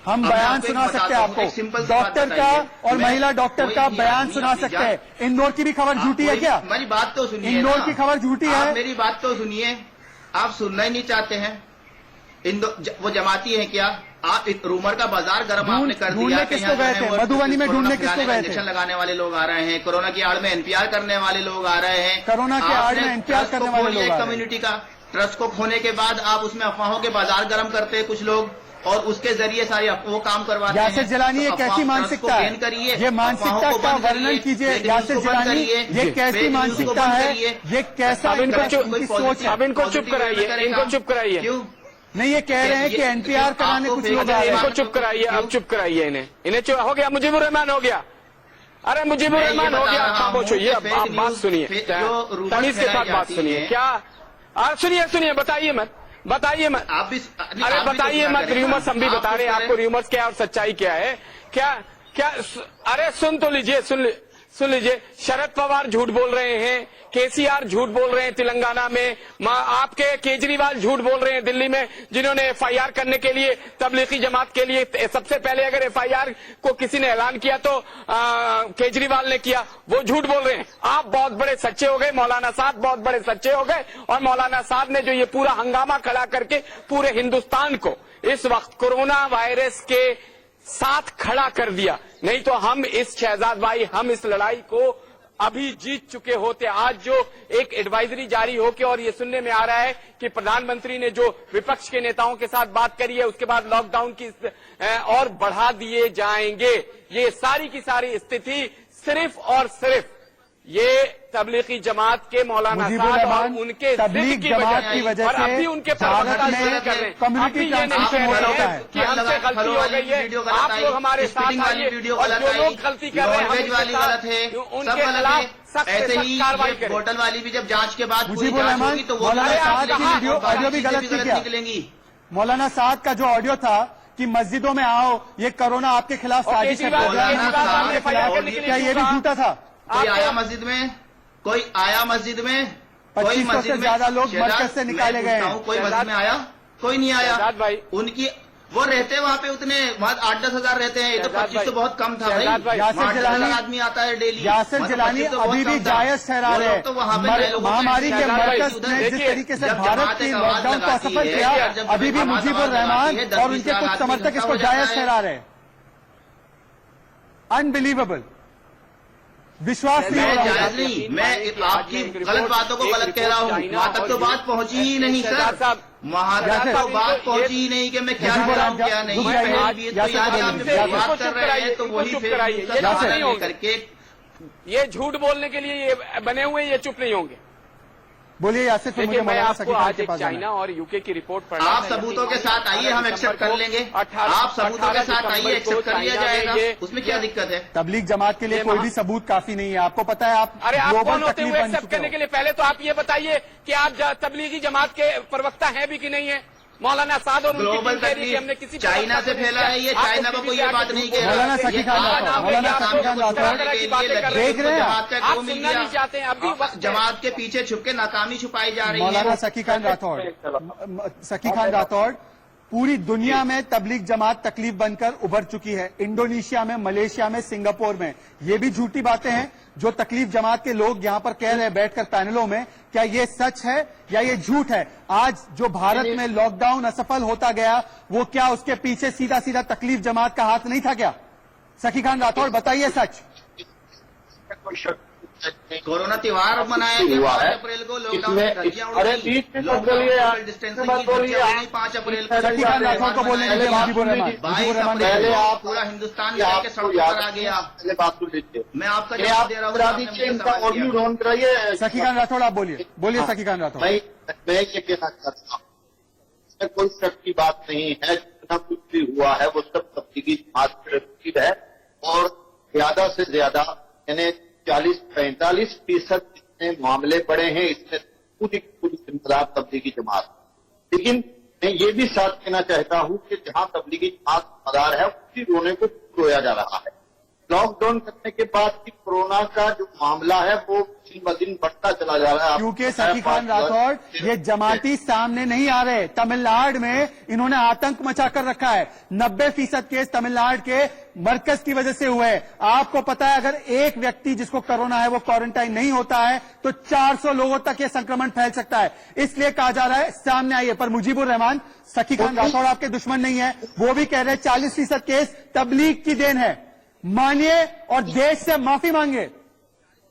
हम अब मैं बयान आपको सुना एक सकते हैं बताता हूं, एक आपको, सिंपल सी बात डॉक्टर का बताइए। और मैं- महिला डॉक्टर कोई का भी बयान आदमी सुना अपनी सकते जान- हैं। इंदौर की भी खबर झूठी है क्या? मेरी बात तो सुनिए। इंदौर ना। की खबर झूठी है? आप मेरी बात तो सुनिए, आप सुनना ही नहीं चाहते हैं। वो जमाती है क्या? आप रूमर का बाजार गर्म आपने कर ढूंढने दिया। किसको गए थे? मधुबनी में ढूंढने किसको गए थे? इंजेक्शन लगाने वाले लोग आ रहे हैं, कोरोना की आड़ में NPR करने वाले लोग आ रहे हैं। कोरोना की आड़ में NPR करने वाले लोग आ रहे हैं। कम्युनिटी का ट्रस्ट को खोने के बाद आप उसमें अफवाहों के बाजार गर्म करते हैं कुछ लोग, और उसके जरिए सारी वो काम करवाते हैं। यासिर जिलानी, ये कैसी मानसिकता है? ये मानसिकता का वर्णन कीजिए यासिर जिलानी, ये कैसी मानसिकता है? ये कैसा अब इनको इनकी सोच है? अब इनको चुप कराइए, इनको चुप कराइए। क्यों? नहीं, ये कह रहे हैं कि NPR कराने कुछ लोग आ रहे इनको हैं। चुप कराइए, अब चुप कराइए इन्हें चुप हो गया। मुजीबुर रहमान हो गया, अरे मुजीबुर रहमान हो गया, खामोश होइए। अब आप बात सुनिए, तमीज के साथ बात सुनिए। क्या सुनिए, बताइए मत आप भी अरे बताइए मत, र्यूमर्स हम भी बता रहे हैं आपको, र्यूमर्स क्या है और सच्चाई क्या है। क्या अरे सुन तो लीजिए, सुन लीजिए। शरद पवार झूठ बोल रहे हैं, KCR झूठ बोल रहे हैं तेलंगाना में, आपके केजरीवाल झूठ बोल रहे हैं दिल्ली में, जिन्होंने FIR करने के लिए तबलीगी जमात के लिए सबसे पहले अगर FIR को किसी ने ऐलान किया तो केजरीवाल ने किया, वो झूठ बोल रहे हैं। आप बहुत बड़े सच्चे हो गए, मौलाना साहब बहुत बड़े सच्चे हो गए, और मौलाना साहब ने जो ये पूरा हंगामा खड़ा करके पूरे हिंदुस्तान को इस वक्त कोरोना वायरस के साथ खड़ा कर दिया। नहीं तो हम इस शहजाद भाई, हम इस लड़ाई को अभी जीत चुके होते। आज जो एक एडवाइजरी जारी होके और ये सुनने में आ रहा है कि प्रधानमंत्री ने जो विपक्ष के नेताओं के साथ बात करी है उसके बाद लॉकडाउन की और बढ़ा दिए जाएंगे, ये सारी की सारी स्थिति सिर्फ और सिर्फ ये तबलीगी जमात के मौलाना साहब और उनके तबलीग जमात की वजह और से अभी उनके भारत में कम्युनिटी ट्रांसमिशन हो रहा है कि हमसे गलती हो गई है, आप लोग हमारे साथ आइए और जो लोग गलती कर रहे हैं वाली गलत है, उनके खिलाफ सख्त से सख्त कार्रवाई करें। होटल वाली भी जब जांच के बाद पूरी मुजीबुर जांच रहमान, होगी तो वो मौलाना साद की वीडियो ऑडियो भी गलत थी क्या? निकलेंगी। मौलाना साद का जो ऑडियो था कि मस्जिदों में आओ, ये कोरोना आपके खिलाफ साजिश है, क्या ये भी झूठा था? कोई आया मस्जिद में, कोई आया मस्जिद में, कोई 2500 मस्जिद से में ज्यादा लोग मरकज से निकाले गए हैं। कोई मस्जिद में आया? कोई नहीं आया। शहजाद भाई, उनकी वो रहते वहाँ पे उतने, वहाँ 8-10 हजार रहते हैं, ये तो 25 तो बहुत कम था शहजाद भाई। भाई, यासिर जिलानी आदमी आता है डेली। यासिर जिलानी अभी भी जायज ठहरा रहे हैं। तो वहाँ पे महामारी के शहजाद भाई, मरकज ने जिस तरीके से जब भारत जमात की एक आवाज लॉकडाउन को लगाती असफल है, किया, जब अभी भी जमात मुजीबुर आवाज लगाती रहमान है, और 10-20 उनके लाख कुछ आदमी समर्थक इकट्ठा इसको हो जाता जायज है। ठहरा रहे हैं। अनबिलीवेबल, विश्वास नहीं हो मैं रहा जायज नहीं, मैं आपकी गलत बातों को गलत कह रहा हूँ। वहाँ तक तो बात पहुंची ही नहीं सर, वहाँ तक तो बात पहुंची ही नहीं कि मैं क्या कह रहा हूँ क्या नहीं। पहली भी तो यहाँ आप बात कर रहे हैं तो वही फिर करके ये झूठ बोलने के लिए ये बने हुए, ये चुप नहीं होंगे। बोलिए यासिर, फिर मुझे देखिए, मैं मौलाना आपको सकीब खान आज के एक पास जाना चाइना है। और यूके की रिपोर्ट पढ़ना आप सबूतों के साथ आइए, हम एक्सेप्ट कर लेंगे। आप सबूतों के साथ आइए, एक्सेप्ट कर लिया जाएगा, उसमें क्या दिक्कत है? तबलीग जमात के लिए कोई भी सबूत काफी नहीं है। आपको पता है आप अरे आप ग्लोबल कौन होते तकलीफ हुए बन एक्सेप्ट चुके करने के हो। लिए? पहले तो आप ये बताइए कि आप तबलीगी जमात के प्रवक्ता हैं भी कि नहीं है? मौलाना साद और उनकी ग्लोबल टीम कह रही है कि हमने तकलीफ किसी चाइना से फैला है, ये चाइना को कोई ये बात नहीं कह रहा। मौलाना सकी खान राठौर, मौलाना सकी खान राठौर देख रहे हैं जमात का आप क्यों मिल सुनना गया? नहीं चाहते हैं, अभी वक्त है। जमात के पीछे छुप के नाकामी छुपाई जा रही मौलाना है। सकी खान राठौर, सकी खान राठौर, पूरी दुनिया में तबलीग जमात तकलीफ बनकर उभर चुकी है। इंडोनेशिया में, मलेशिया में, सिंगापुर में। ये भी झूठी बातें हैं जो तकलीफ जमात के लोग यहां पर कह रहे हैं बैठकर पैनलों में। क्या ये सच है या ये झूठ है? आज जो भारत में लॉकडाउन असफल होता गया, वो क्या उसके पीछे सीधा सीधा तकलीफ जमात का हाथ नहीं था क्या? सकी खान राठौर, बताइए सच। कोरोना त्योहार मनाया गया 5 अप्रैल को, लॉकडाउन में धज्जियां उड़ गई, लॉकडाउन डिस्टेंसिंग की धज्जियां उड़ी 5 अप्रैल को। सकी खान राठौर को बोलने दीजिए। मुजीबुर रहमान, 22 अप्रैल को पूरा हिंदुस्तान मिला के सड़कों पर आ गया। मैं आपका जवाब दे रहा हूँ, आपने मुझे सवाल किया। सकी खान राठौर, आप बोलिए। बोलिए सकी खान राठौर। मैं ये कहना चाहता हूँ, इसमें कोई शक की बात नहीं है। जितना कुछ भी हुआ है वो सब तबलीगी जमात की है और ज्यादा से ज्यादा यानी 40-45% जितने मामले पड़े हैं इसमें पूरी जिम्मेदार तबलीगी जमात। लेकिन मैं ये भी साथ कहना चाहता हूँ कि जहाँ तबलीगी जमात जिम्मेदार है उसी रोने को रोया जा रहा है। लॉकडाउन करने के बाद भी कोरोना का जो मामला है वो दिन ब दिन बढ़ता चला जा रहा है। क्योंकि सकी खान राठौर, ये जमाती सामने नहीं आ रहे। तमिलनाडु में इन्होंने आतंक मचा कर रखा है। 90% केस तमिलनाडु के मरकज की वजह से हुए हैं। आपको पता है अगर एक व्यक्ति जिसको कोरोना है वो क्वारंटाइन नहीं होता है तो 400 लोगों तक ये संक्रमण फैल सकता है। इसलिए कहा जा रहा है सामने आइए। पर मुजीबुर रहमान, सकी खान राठौर आपके दुश्मन नहीं है, वो भी कह रहे हैं 40% केस तबलीग की देन है। मानिए और देश से माफी मांगे।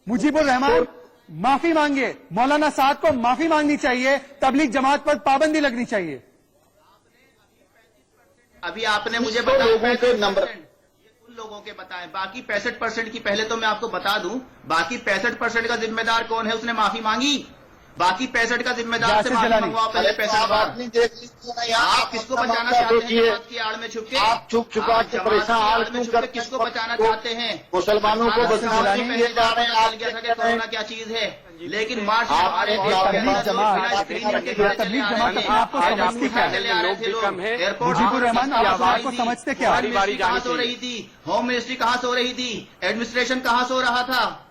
मुजीबुर रहमान माफी मांगे, मौलाना साद को माफी मांगनी चाहिए, तबलीग जमात पर पाबंदी लगनी चाहिए। अभी आपने मुझे बताया उन लोगों के बताएं, बाकी 65% की पहले तो मैं आपको बता दूं, बाकी 65% का जिम्मेदार कौन है? उसने माफी मांगी। बाकी 65 का जिम्मेदार से माफी मंगवाओ पहले 65 आप किसको बचाना चाहते हैं? जमात की आड़ में छुप के आप छुप छुपा के परेशान किसको बचाना चाहते हैं? मुसलमानों को बचाने के लिए जा रहे हैं। आप गया था कि कोरोना क्या चीज है, लेकिन मार्च में हमारे देश के तबलीग जमात आपको समझती क्या है? मुजीबुर रहमान, आपको समझते क्या? कहाँ सो रही थी? होम मिनिस्ट्री कहाँ सो रही थी? एडमिनिस्ट्रेशन कहाँ सो रहा था?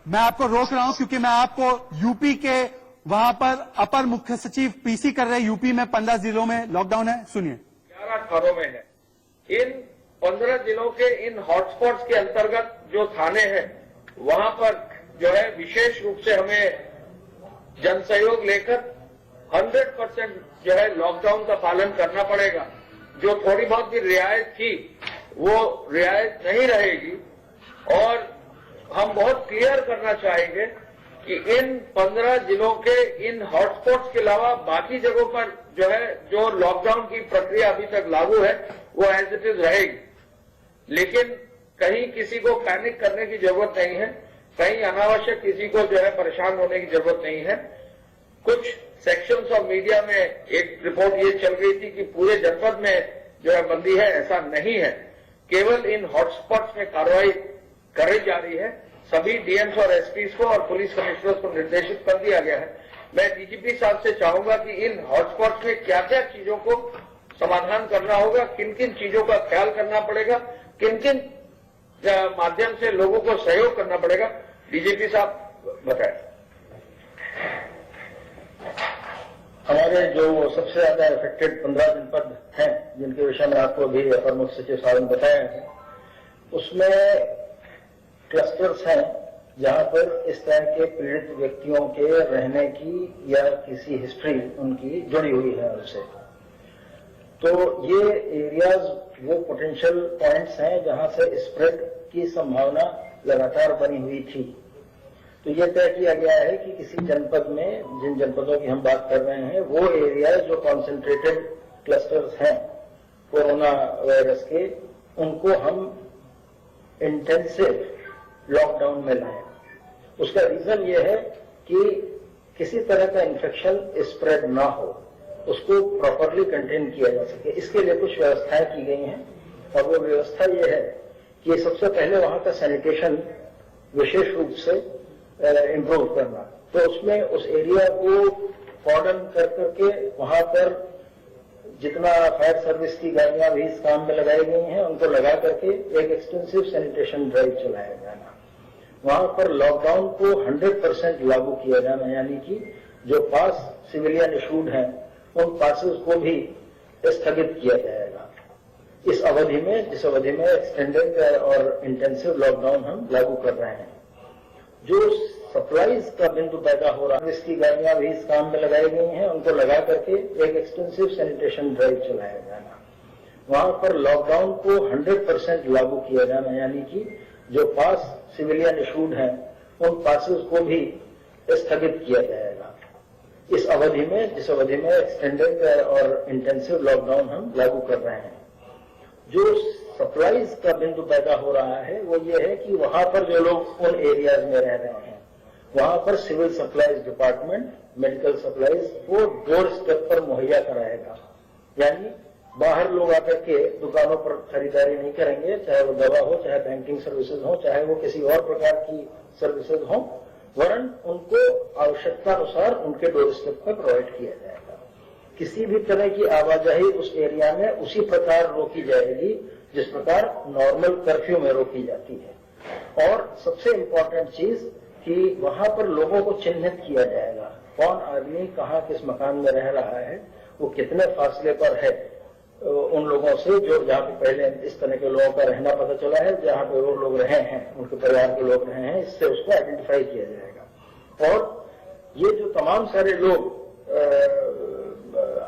मैं आपको रोक रहा हूं क्योंकि मैं आपको यूपी के वहां पर अपर मुख्य सचिव पीसी कर रहे हैं। यूपी में 15 जिलों में लॉकडाउन है, सुनिए। 11 घरों में है। इन 15 जिलों के इन हॉटस्पॉट्स के अंतर्गत जो थाने हैं वहां पर जो है विशेष रूप से हमें जन सहयोग लेकर 100% जो है लॉकडाउन का पालन करना पड़ेगा। जो थोड़ी बहुत भी रियायत थी वो रियायत नहीं रहेगी और हम बहुत क्लियर करना चाहेंगे कि इन 15 जिलों के इन हॉटस्पॉट्स के अलावा बाकी जगहों पर जो लॉकडाउन की प्रक्रिया अभी तक लागू है वो एज इट इज रहेगी। लेकिन कहीं किसी को पैनिक करने की जरूरत नहीं है, कहीं अनावश्यक किसी को परेशान होने की जरूरत नहीं है। कुछ सेक्शंस ऑफ मीडिया में एक रिपोर्ट ये चल रही थी कि पूरे जनपद में बंदी है, ऐसा नहीं है। केवल इन हॉटस्पॉट्स में कार्रवाई करी जा रही है। सभी डीएम्स और एसपीज को और पुलिस कमिश्नर्स को निर्देशित कर दिया गया है। मैं डीजीपी साहब से चाहूंगा कि इन हॉटस्पॉट्स में क्या क्या चीजों को समाधान करना होगा, किन किन चीजों का ख्याल करना पड़ेगा, किन किन माध्यम से लोगों को सहयोग करना पड़ेगा, डीजीपी साहब बताएं। हमारे जो सबसे ज्यादा इफेक्टेड 15 जनपद हैं, जिनके विषय में आपको अभी अपर मुख्य सचिव साहब ने बताया है, उसमें क्लस्टर्स हैं जहां पर इस तरह के पीड़ित व्यक्तियों के रहने की या किसी हिस्ट्री उनकी जुड़ी हुई है उनसे। तो ये एरियाज वो पोटेंशियल पॉइंट्स हैं जहां से स्प्रेड की संभावना लगातार बनी हुई थी। तो ये तय किया गया है कि किसी जनपद में, जिन जनपदों की हम बात कर रहे हैं, वो एरियाज जो कॉन्सेंट्रेटेड क्लस्टर्स हैं कोरोना वायरस के, उनको हम इंटेंसिव लॉकडाउन में लाएं। उसका रीजन ये है कि किसी तरह का इन्फेक्शन स्प्रेड ना हो, उसको प्रॉपरली कंटेन किया जा सके। इसके लिए कुछ व्यवस्थाएं की गई हैं और वो व्यवस्था ये है कि सबसे पहले वहां का सैनिटेशन विशेष रूप से इम्प्रूव करना। तो उसमें उस एरिया को कॉर्डन कर करके वहां पर जितना फायर सर्विस की गाड़ियां भी इस काम में लगाई गई हैं उनको लगा करके एक एक्सटेंसिव सैनिटेशन ड्राइव चलाया जाना। वहां पर लॉकडाउन को 100% लागू किया जाना, यानी कि जो पास सिविलियन इशूड हैं उन पासेस को भी स्थगित किया जाएगा इस अवधि में, जिस अवधि में एक्सटेंडेड और इंटेंसिव लॉकडाउन हम लागू कर रहे हैं। जो सप्लाईज का बिंदु पैदा हो रहा है, इसकी गाड़ियां भी इस काम में लगाई गई हैं, उनको लगा करके एक एक्सटेंसिव सैनिटेशन ड्राइव चलाया जाना। वहां पर लॉकडाउन को 100% लागू किया जाना, यानी कि जो पास सिविलियन इशूड हैं उन पासेस को भी स्थगित किया जाएगा इस अवधि में, जिस अवधि में एक्सटेंडेड और इंटेंसिव लॉकडाउन हम लागू कर रहे हैं। जो सप्लाईज का बिंदु पैदा हो रहा है वो ये है कि वहां पर जो लोग उन एरियाज में रह रहे हैं वहां पर civil supplies department medical supplies वो डोर स्टेप पर मुहैया कराएगा। यानी बाहर लोग आकर के दुकानों पर खरीदारी नहीं करेंगे, चाहे वो दवा हो, चाहे बैंकिंग सर्विसेज हो, चाहे वो किसी और प्रकार की सर्विसेज हो, वरन उनको आवश्यकता अनुसार उनके डोर स्टेप पर प्रोवाइड किया जाएगा। किसी भी तरह की आवाजाही उस एरिया में उसी प्रकार रोकी जाएगी जिस प्रकार नॉर्मल कर्फ्यू में रोकी जाती है। और सबसे इम्पोर्टेंट चीज कि वहां पर लोगों को चिन्हित किया जाएगा, कौन आदमी कहाँ किस मकान में रह रहा है, वो कितने फासले पर है उन लोगों से जो जहाँ पे पहले इस तरह के लोगों का रहना पता चला है, जहाँ पे वो लोग रहे हैं, उनके परिवार के लोग रहे हैं, इससे उसको आइडेंटिफाई किया जाएगा। और ये जो तमाम सारे लोग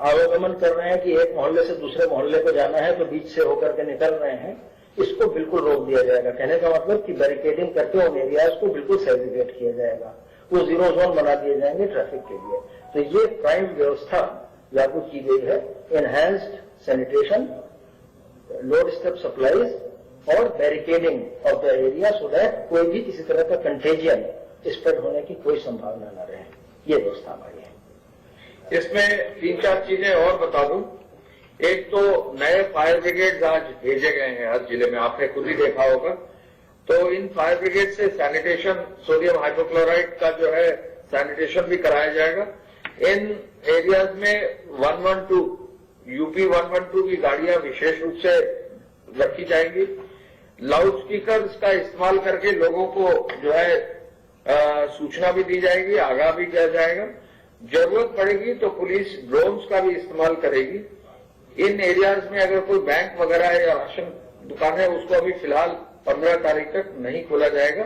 आवागमन कर रहे हैं कि एक मोहल्ले से दूसरे मोहल्ले को जाना है तो बीच से होकर के निकल रहे हैं, इसको बिल्कुल रोक दिया जाएगा। कहने का मतलब कि बैरिकेडिंग करके उन एरियाज को बिल्कुल सेग्रीगेट किया जाएगा, वो जीरो जोन बना दिए जाएंगे ट्रैफिक के लिए। तो ये प्राइम व्यवस्था लागू की गई है, enhanced sanitation, load step supplies और barricading of the area, so that कोई भी किसी तरह का कंटेजियन स्प्रेड होने की कोई संभावना न रहे। ये व्यवस्था हमारी है। इसमें 3-4 चीजें और बता दूं। एक तो नए फायर ब्रिगेड आज भेजे गए हैं हर जिले में, आपने खुद ही देखा होगा। तो इन फायर ब्रिगेड से सैनिटेशन, सोडियम हाइपोक्लोराइड का जो है सैनिटेशन भी कराया जाएगा। इन एरियाज में 112 यूपी 112 की गाड़ियां विशेष रूप से रखी जाएंगी। लाउड स्पीकर्स का इस्तेमाल करके लोगों को जो है सूचना भी दी जाएगी, आगाह भी किया जाएगा। जरूरत पड़ेगी तो पुलिस ड्रोन्स का भी इस्तेमाल करेगी। इन एरियाज में अगर कोई बैंक वगैरह है या राशन दुकान है, उसको अभी फिलहाल 15 तारीख तक नहीं खोला जाएगा।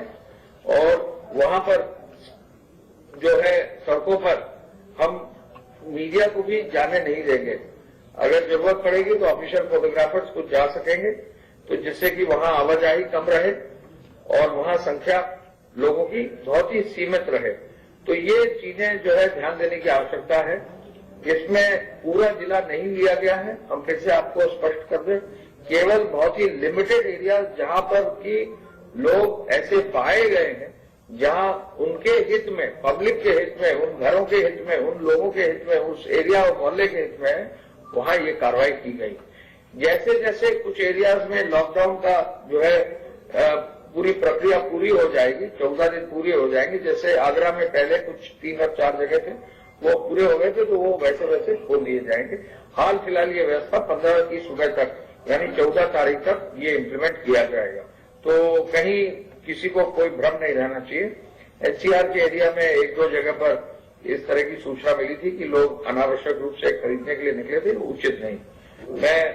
और वहां पर जो है सड़कों पर हम मीडिया को भी जाने नहीं देंगे। अगर जरूरत पड़ेगी तो ऑफिशियल फोटोग्राफर्स कुछ जा सकेंगे, तो जिससे कि वहां आवाजाही कम रहे और वहां संख्या लोगों की बहुत ही सीमित रहे। तो ये चीजें जो है ध्यान देने की आवश्यकता है। इसमें पूरा जिला नहीं लिया गया है, हम फिर से आपको स्पष्ट कर दें, केवल बहुत ही लिमिटेड एरिया जहां पर कि लोग ऐसे पाए गए हैं जहां उनके हित में, पब्लिक के हित में, उन घरों के हित में, उन लोगों के हित में, उस एरिया और मोहल्ले के हित में वहां ये कार्रवाई की गई। जैसे जैसे कुछ एरियाज में लॉकडाउन का जो है पूरी प्रक्रिया पूरी हो जाएगी, 14 दिन पूरी हो जाएंगे, जैसे आगरा में पहले कुछ 3 और 4 जगह थे वो पूरे हो गए थे, तो वो वैसे वैसे खोल दिए जाएंगे। हाल फिलहाल ये व्यवस्था 15 की सुबह तक यानी 14 तारीख तक ये इम्प्लीमेंट किया जाएगा। तो कहीं किसी को कोई भ्रम नहीं रहना चाहिए। एचसीआर के एरिया में 1-2 जगह पर इस तरह की सूचना मिली थी कि लोग अनावश्यक रूप से खरीदने के लिए निकले थे, उचित नहीं। मैं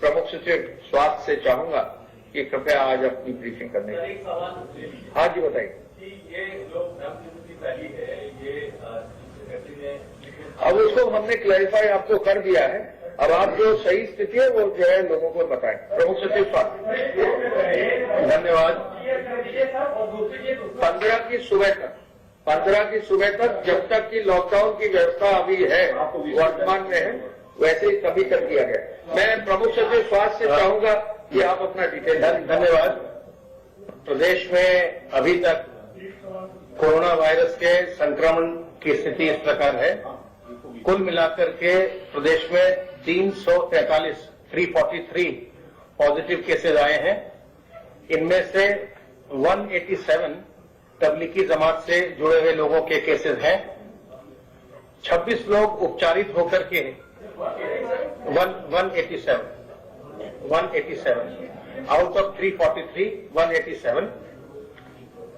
प्रमुख सचिव स्वास्थ्य से चाहूंगा कि कृपया आज अपनी ब्रीफिंग करने की। हाँ जी बताइए। ये जो फैली है ये अब उसको हमने क्लैरिफाई आपको कर दिया है। अब आप जो सही स्थिति है वो जो है लोगों को बताएं। प्रमुख सचिव स्वास्थ्य। धन्यवाद। 15 की सुबह तक जब तक की लॉकडाउन की व्यवस्था अभी है वर्तमान में है वैसे ही तभी तक किया गया। मैं प्रमुख सचिव स्वास्थ्य से चाहूंगा कि आप अपना डिटेल। धन्यवाद। प्रदेश में अभी तक कोरोना वायरस के संक्रमण की स्थिति इस प्रकार है। कुल मिलाकर के प्रदेश में 343 पॉजिटिव केसेज आए हैं। इनमें से 187 तबलीगी जमात से जुड़े हुए लोगों के केसेज हैं। 26 लोग उपचारित होकर के 187 आउट ऑफ 343 187।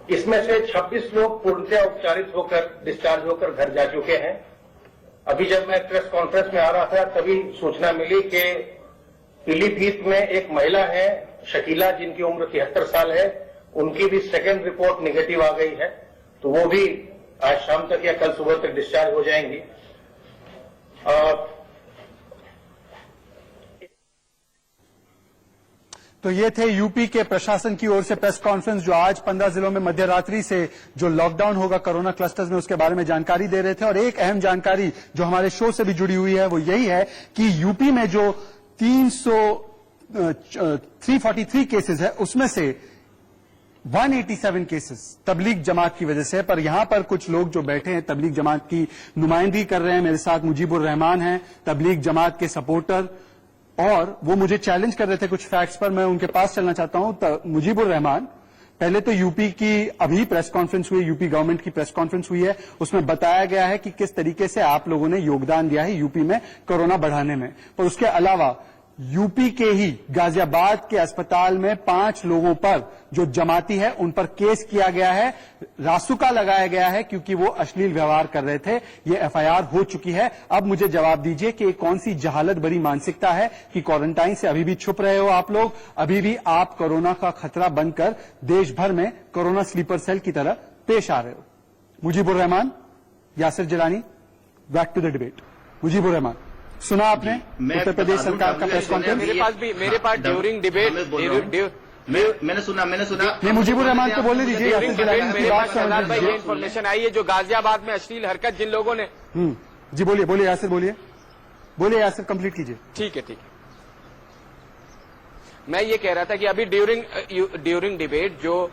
इसमें से 26 लोग पूर्णतः उपचारित होकर डिस्चार्ज होकर घर जा चुके हैं। अभी जब मैं प्रेस कॉन्फ्रेंस में आ रहा था तभी सूचना मिली कि पीलीभीत में एक महिला है शकीला जिनकी उम्र 73 साल है, उनकी भी सेकेंड रिपोर्ट निगेटिव आ गई है, तो वो भी आज शाम तक या कल सुबह तक डिस्चार्ज हो जाएंगी। तो ये थे यूपी के प्रशासन की ओर से प्रेस कॉन्फ्रेंस जो आज 15 जिलों में मध्य रात्रि से जो लॉकडाउन होगा कोरोना क्लस्टर्स में उसके बारे में जानकारी दे रहे थे। और एक अहम जानकारी जो हमारे शो से भी जुड़ी हुई है वो यही है कि यूपी में जो 343 केसेस है उसमें से 187 केसेस तबलीग जमात की वजह से है। पर यहां पर कुछ लोग जो बैठे हैं तबलीग जमात की नुमाइंदगी कर रहे हैं। मेरे साथ मुजीबुर रहमान हैं, तबलीग जमात के सपोर्टर, और वो मुझे चैलेंज कर रहे थे कुछ फैक्ट्स पर। मैं उनके पास चलना चाहता हूं। मुजीबुर रहमान, पहले तो यूपी की अभी प्रेस कॉन्फ्रेंस हुई, यूपी गवर्नमेंट की प्रेस कॉन्फ्रेंस हुई है, उसमें बताया गया है कि किस तरीके से आप लोगों ने योगदान दिया है यूपी में कोरोना बढ़ाने में। पर उसके अलावा यूपी के ही गाजियाबाद के अस्पताल में 5 लोगों पर जो जमाती है उन पर केस किया गया है, रासुका लगाया गया है क्योंकि वो अश्लील व्यवहार कर रहे थे। ये एफआईआर हो चुकी है। अब मुझे जवाब दीजिए कि कौन सी जहालत भरी मानसिकता है कि क्वारंटाइन से अभी भी छुप रहे हो आप लोग, अभी भी आप कोरोना का खतरा बनकर देश भर में कोरोना स्लीपर सेल की तरह पेश आ रहे हो। Mujibur Rahman, Yasir Jilani, back to the debate. Mujibur Rahman, सुना आपने उत्तर प्रदेश सरकार का प्रेस कॉन्फ्रेंस? मेरे पास ड्यूरिंग डिबेट मैंने सुना नहीं, मुजीबुर रहमान को बोलने दीजिए। यासिर जिलानी की बात समझ लीजिए। इन्फॉर्मेशन आई है जो गाजियाबाद में अश्लील हरकत जिन लोगों ने। जी बोलिए यासिर, बोलिए यासिर, कंप्लीट कीजिए। ठीक है। मैं ये कह रहा था कि अभी ड्यूरिंग डिबेट जो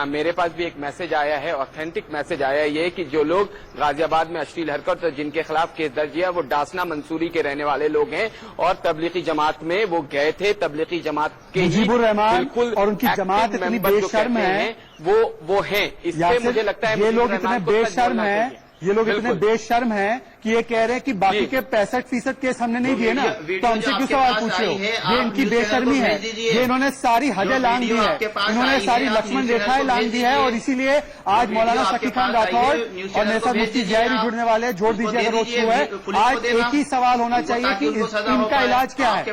मेरे पास भी एक मैसेज आया है, ऑथेंटिक मैसेज आया है ये कि जो लोग गाजियाबाद में अश्लील हरकत जिनके खिलाफ केस दर्ज किया वो डासना मंसूरी के रहने वाले लोग हैं और तबलीगी जमात में वो गए थे। तबलीगी जमात के मुजीबुर रहमान और उनकी जमात इतनी बेशर्म है, वो हैं। इससे मुझे लगता है ये लोग इतने बेशर्म हैं, इतने बेशर्म हैं कि ये कह रहे हैं कि बाकी के 65% केस हमने नहीं दिए ना, तो हमसे क्यों सवाल पूछ रहे हो? ये इनकी बेशर्मी है। ये इन्होंने सारी हदें लांघ दी है, इन्होंने सारी लक्ष्मण रेखाएं लांघ दी है। और इसीलिए आज मौलाना शकी खान राठौर और मेरे साथ मुफ्ती जय भी जुड़ने वाले हैं। जोड़ दीजिए अगर वो छू है। आज एक ही सवाल होना चाहिए कि इनका इलाज क्या है,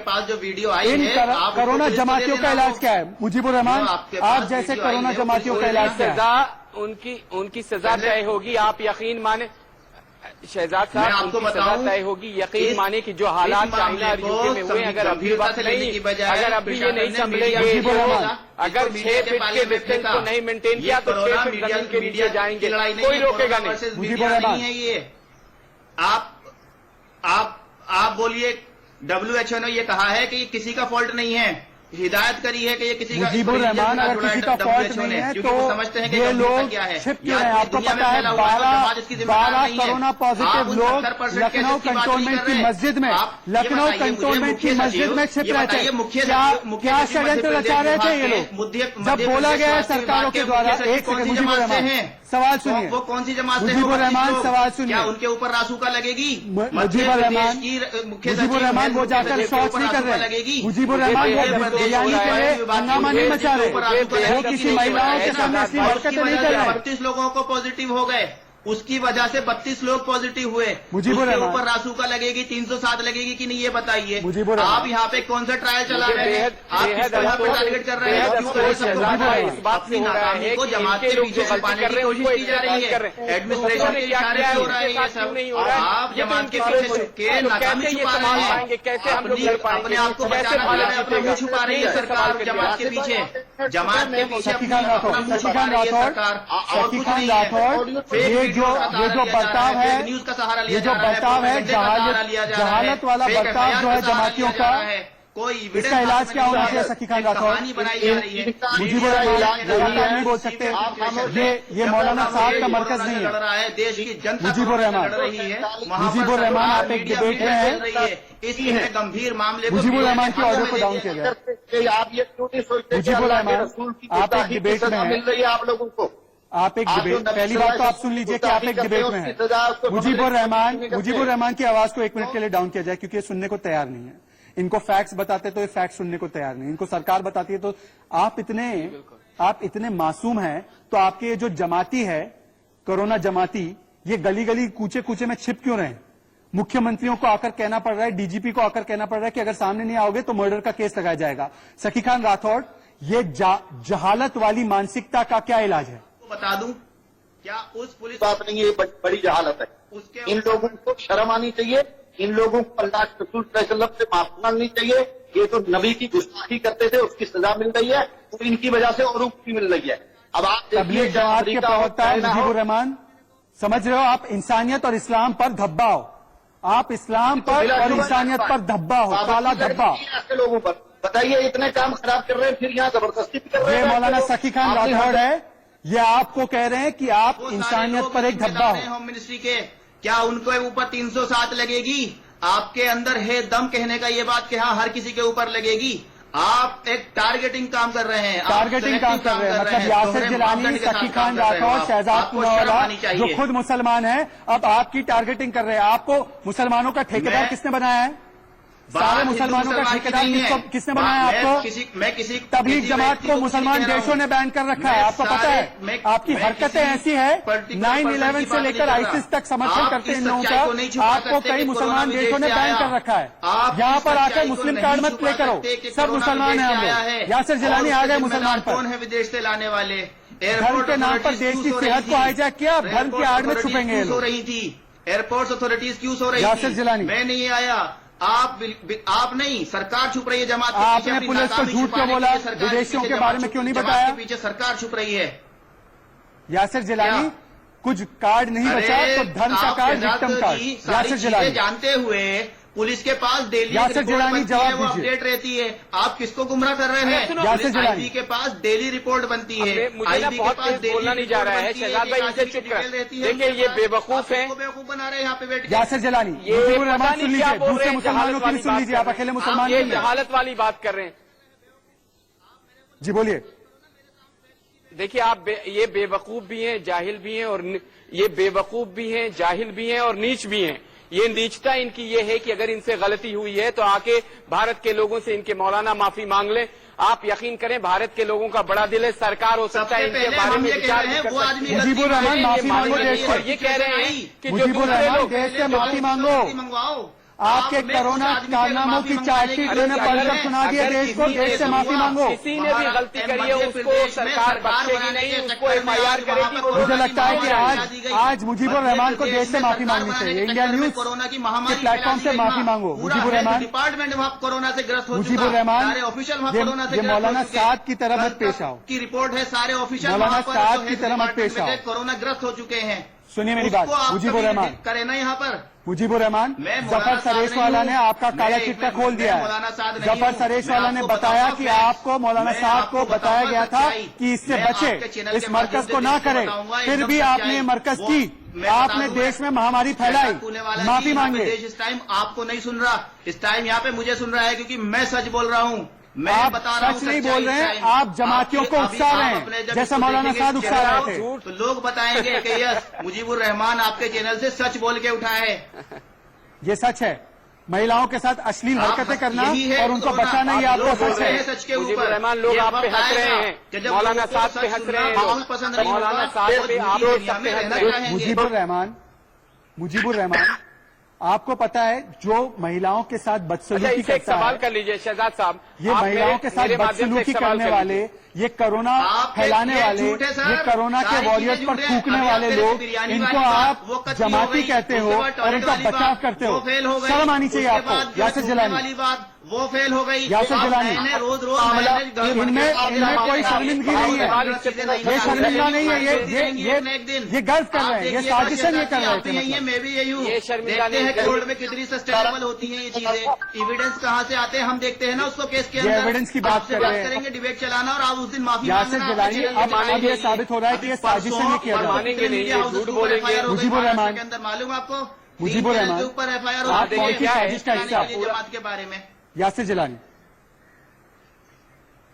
इन कोरोना जमातियों का इलाज क्या है? मुजीबुर रहमान, आप जैसे कोरोना जमातियों का इलाज क्या है? उनकी सजा तय होगी। आप यकीन माने शहजाद मैं साहब, आपको उनकी सजा बताऊं, तय होगी। यकीन माने कि जो हालात चाइना और यूके में हुए, अगर अभी बात नहीं, अगर अभी ये नहीं संभलेंगे, अगर 6 फीट के डिस्टेंस को नहीं मेंटेन किया तो 6 फीट जमीन के नीचे जाएंगे, कोई रोकेगा नहीं। नहीं है ये। आप बोलिए, WHO ने ये कहा है कि ये किसी का फॉल्ट नहीं है, हिदायत करी है कि ये किसी का मुजीबुर रहमान अगर किसी का फॉल्ट नहीं है तो ये लोग छिप क्यों रहे हैं? आपको पता है 12 कोरोना पॉजिटिव लोग लखनऊ कंटोनमेंट की मस्जिद में छिप रहे थे। क्या षड्यंत्र रचा रहे थे ये लोग? जब बोला गया है सरकारों के द्वारा, एक सेकंड मुजीबुर रहमान सवाल सुनिए, वो कौन सी जमात से मुजीबुर रहमान सवाल सुनिए, क्या उनके ऊपर रासूका लगेगी? मुजीबुर रहमान वो जाकर शौच नहीं कर रहे, मुजीबुर रहमान वो बिरयानी के लिए हंगामा नहीं मचा रहे, वो किसी महिलाओं के सामने ऐसी हरकतें नहीं कर रहे। 32 लोगों को पॉजिटिव हो गए, उसकी वजह से 32 लोग पॉजिटिव हुए। मुजीबुर उसके रहमान ऊपर रासूका लगेगी, 307 लगेगी कि नहीं ये बताइए। मुजीबुर आप यहाँ पे कौन सा ट्रायल चला रहे हैं? आप किसको यहाँ पे टारगेट कर रहे हैं? इस बात से हो रहा है को जमात के पीछे छुपाने की कोशिश की जा रही है, एडमिनिस्ट्रेशन के इशारे से हो रहा है ये सब। आप जमात के पीछे छुप के नाकामी छुपा रहे हैं, कैसे हम लोग अपने आप को बचाना चाह रहे हैं, अपना मुंह छुपा रही है सरकार जमात के पीछे, जमात के पीछे अपना मुंह छुपा रही है सरकार। और कुछ नहीं है, ये जो बर्ताव है, न्यूज का सहारा लिया ये जो बर्ताव है, जहालत वाला बर्ताव जो है जमातियों का, कोई इसका इलाज क्या होना चाहिए? सखी खान राठौर बनाई जा रही है। मुजीबुर रहमान लगातार नहीं बोल सकते, ये मौलाना साहब का मरकज नहीं है। देश की जनता मुजीबुर रहमान आप एक डिबेट में हैं, इसलिए गंभीर मामले को मुजीबुर रहमान की ऑर्डर को डाउन किया गया। आप ये क्यों नहीं सोचते? मुजीबुर रहमान आप एक डिबेट में मिल रही है आप लोगों को। आप एक डिबेट, पहली बात तो आप सुन लीजिए कि आप एक डिबेट में हैं। मुजीबुर रहमान की आवाज को 1 मिनट के लिए डाउन किया जाए, क्योंकि ये सुनने को तैयार नहीं है। इनको फैक्ट्स बताते तो ये फैक्ट सुनने को तैयार नहीं, इनको सरकार बताती है तो आप इतने मासूम हैं, तो आपके ये जो जमाती है, कोरोना जमाती, ये गली गली कूचे कूचे में छिप क्यों रहे? मुख्यमंत्रियों को आकर कहना पड़ रहा है, डीजीपी को आकर कहना पड़ रहा है कि अगर सामने नहीं आओगे तो मर्डर का केस लगाया जाएगा। सखी खान राठौड़, ये जहालत वाली मानसिकता का क्या इलाज है? बता दूं, क्या उस पुलिस बात नहीं, ये बड़ी जहालत है। इन लोगों को शर्म आनी चाहिए, इन लोगों को अल्लाह के रसूल सल्लल्लाहु अलैहि वसल्लम से माफी मांगनी चाहिए। ये तो नबी की गुस्ताखी करते थे, उसकी सजा मिल रही है, तो इनकी वजह से औरों को भी मिल रही है। अब आप तबलीग जमात के प्रवक्ता है मुजीबुर रहमान, समझ रहे हो, आप इंसानियत और इस्लाम पर धब्बा हो, आप इस्लाम पर और इंसानियत पर धब्बा हो, काला धब्बा। ऐसे लोगों पर बताइए, इतने काम खराब कर रहे हैं, फिर यहाँ जबरदस्ती भी कर रहे हैं। ये मौलाना सखी खान राठौड़ है, ये आपको कह रहे हैं कि आप इंसानियत पर एक धब्बा हो। होम मिनिस्ट्री के, क्या उनको ऊपर 307 लगेगी? आपके अंदर है दम कहने का ये बात कि हाँ हर किसी के ऊपर लगेगी? आप एक टारगेटिंग काम कर रहे हैं, टारगेटिंग काम कर रहे हैं, मतलब यासिर जिलानी, सखी खान राठौड़, शहजाद पूनावाला जो खुद मुसलमान है, अब आपकी टारगेटिंग कर रहे हैं। आपको मुसलमानों का ठेकेदार किसने बनाया है? सारे मुसलमानों का ठेकेदार किसने बनाया आपको? तबलीग जमात को मुसलमान देशों ने बैन कर रखा है, आपको पता है? आपकी हरकतें ऐसी है, 9/11 से लेकर आईसिस तक समर्थन करते हैं इन लोगों का, आपको कई मुसलमान देशों ने बैन कर रखा है। यहाँ पर आकर मुस्लिम कार्ड मत प्ले करो, सब मुसलमान है हम लोग। यासिर जिलानी आ गए मुसलमान पर, कौन है विदेश से लाने वाले? धर्म के नाम पर देश की सेहत को हाईजैक किया, धर्म की आड़ में छुपेंगे ये सो लोग। रही थी, एयरपोर्ट अथॉरिटीज क्यों सो रही थी? यासिर जिलानी, मैं नहीं आया, आप नहीं, सरकार छुप रही है जमात के आपने पुलिस को झूठ क्यों बोला? विदेशियों के बारे में क्यों नहीं बताया? के पीछे सरकार छुप रही है। यासिर जिलानी, कुछ कार्ड नहीं बचा तो धर्म का card, victim card. Yasir Jilani जानते हुए पुलिस के पास डेली यासिर जिलानी जवाब दीजिए, अपडेट रहती है, आप किसको गुमराह कर रहे हैं? यासिर जिलानी, आईबी के पास डेली रिपोर्ट बनती है, मुझे ना बहुत तेज बोलना नहीं जा रहा है, शहजाद भाई इनसे चुप कर। देखिए ये बेवकूफ है, बेवकूफ बना रहे हैं यहाँ पे बैठ के। यासिर जिलानी, मुजीबुर रहमान सुन लीजिए, दूसरे मुसलमानों की भी सुन लीजिए, आप अकेले मुसलमान नहीं हैं। जहालत वाली बात कर रहे हैं। जी बोलिए। देखिए आप ये बेवकूफ भी हैं, जाहिल भी हैं, और ये बेवकूफ भी हैं, जाहिल भी हैं और नीच भी हैं। ये नीचता इनकी ये है कि अगर इनसे गलती हुई है तो आके भारत के लोगों से इनके मौलाना माफी मांग लें। आप यकीन करें, भारत के लोगों का बड़ा दिल है, सरकार हो सकता है इनके बारे में विचार भी कर सकती है। मुजीबुर रहमान माफी मांगो देश से, और ये कह रहे हैं कि मुजीबुर रहमान देश से माफी मांगो। आपके कोरोना कारनामों की चार्जशीट उन्होंने पढ़कर सुना दिया देश को, देश से माफी मांगो। किसी ने भी गलती करी है उसको सरकार बख्शेगी नहीं, उसको एफआईआर करेगी। मुझे लगता है कि आज मुजीबुर रहमान को देश से माफी मांगनी चाहिए। इंडिया न्यूज कोरोना की महामारी के प्लेटफॉर्म से माफी मांगो। मुजीबुर रहमान डिपार्टमेंट वहाँ कोरोना से ग्रस्त हो चुका, मुजीबुर रहमान सारे ऑफिशियल वहाँ कोरोना से ये ग्रस्त मौलाना हो चुके हैं। साद की तरह मत पेश आओ की रिपोर्ट है, सारे ऑफिशियल मौलाना साद की तरह मत पेश आओ। कोरोना ग्रस्त हो चुके हैं। सुनिए मेरी बात, मुजीबुर रहमान करे ना यहाँ पर मुजीबुर रहमान, जफर सरेशवाला ने आपका काला चिट्ठा खोल दिया है। जफर सरेशवाला ने बताया कि आपको मौलाना साहब को बताया गया था कि इससे बचे, इस मरकज को ना करें, फिर भी आपने ये मरकज की, आपने देश में महामारी फैलाई, माफी मांगे। इस टाइम आपको नहीं सुन रहा, इस टाइम यहाँ पे मुझे सुन रहा है क्योंकि मैं सच बोल रहा हूँ। मैं आप बता रहा हूँ सच नहीं बोल रहे हैं, आप जमातियों को उकसा रहे हैं, जैसा मौलाना साहब उकसा रहे थे। तो लोग बताएंगे कि यस मुजीबुर रहमान आपके चैनल से सच बोल के उठा है। ये सच है, महिलाओं के साथ अश्लील हरकतें करना और उनको बचाना, ये आपको सच है। सच के मुजीबुर ऊपर रहमान लोग आप पे हंस रहे हैं, मौलाना साहब पे हंस रहे हैं, पसंद नहीं, मौलाना साहब पे आप लोग सब पे हंस रहे हैं। मुजीबुर रहमान, आपको पता है जो महिलाओं के साथ बदसलूकी इससे एक करता सवाल है, कर लीजिए शहजाद साहब, ये महिलाओं के साथ बदसलूकी करने वाले, ये कोरोना फैलाने वाले, ये कोरोना के वॉरियर्स पर थूकने वाले लोग, इनको आप जमाती कहते हो और इनका बचाव करते हो। शर्म आनी चाहिए आपको। यासिर जिलानी वाली बात वो फेल हो गई। यासिर जिलानी, रोज इनमें कोई शर्मिंदगी नहीं है, ये शर्मिंदा नहीं है, ये गर्व कर रहे हैं, ये साजिशन ये कर रहे थे। मतलब मैं भी यही हूँ। ये शर्मिंदा देखते हैं कि रोड में कितनी सस्टेनेबल होती हैं ये चीजें, एविडेंस कहाँ से आते हैं हम देखते हैं ना उसको केस के अंदर। एविडेंस की बात कर रहे हैं, करेंगे डिबेट चलाना और आप उस दिन माफी यासिर जिलानी, अब ये साबित हो रहा है कि ये साजिशन ये किया जा रहा है। मानेंगे नहीं, ये झूठ बोलेंगे। मुजीबुर रहमान के अंदर मालूम आपको, मुजीबुर रहमान के ऊपर एफआईआर आप कौन सी साजिश का हिस्सा? जमात के बारे में यासिर जिलानी,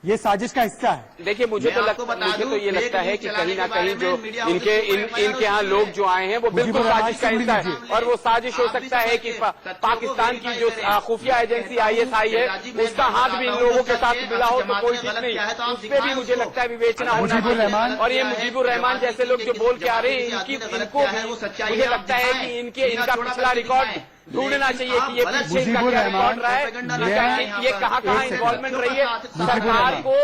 ये साजिश का हिस्सा है। देखिए मुझे तो ये लगता है कि कहीं ना कहीं जो इनके यहाँ लोग जो आए हैं वो बिल्कुल साजिश का हिस्सा है, और वो साजिश हो सकता है कि पाकिस्तान की जो खुफिया एजेंसी ISI है उसका हाथ भी इन लोगों के साथ मिला हो तो कोई ठीक नहीं, उस पर भी मुझे लगता है विवेचना होना चाहिए। और ये मुजीबुर रहमान जैसे लोग जो बोल के आ रहे हैं इनको मुझे लगता है कि इनका पिछला रिकॉर्ड ढूंढना चाहिए कि ये पीछे इनका क्या रिकॉर्ड रहा है, ये कहाँ इन्वॉल्वमेंट रही है। सरकार को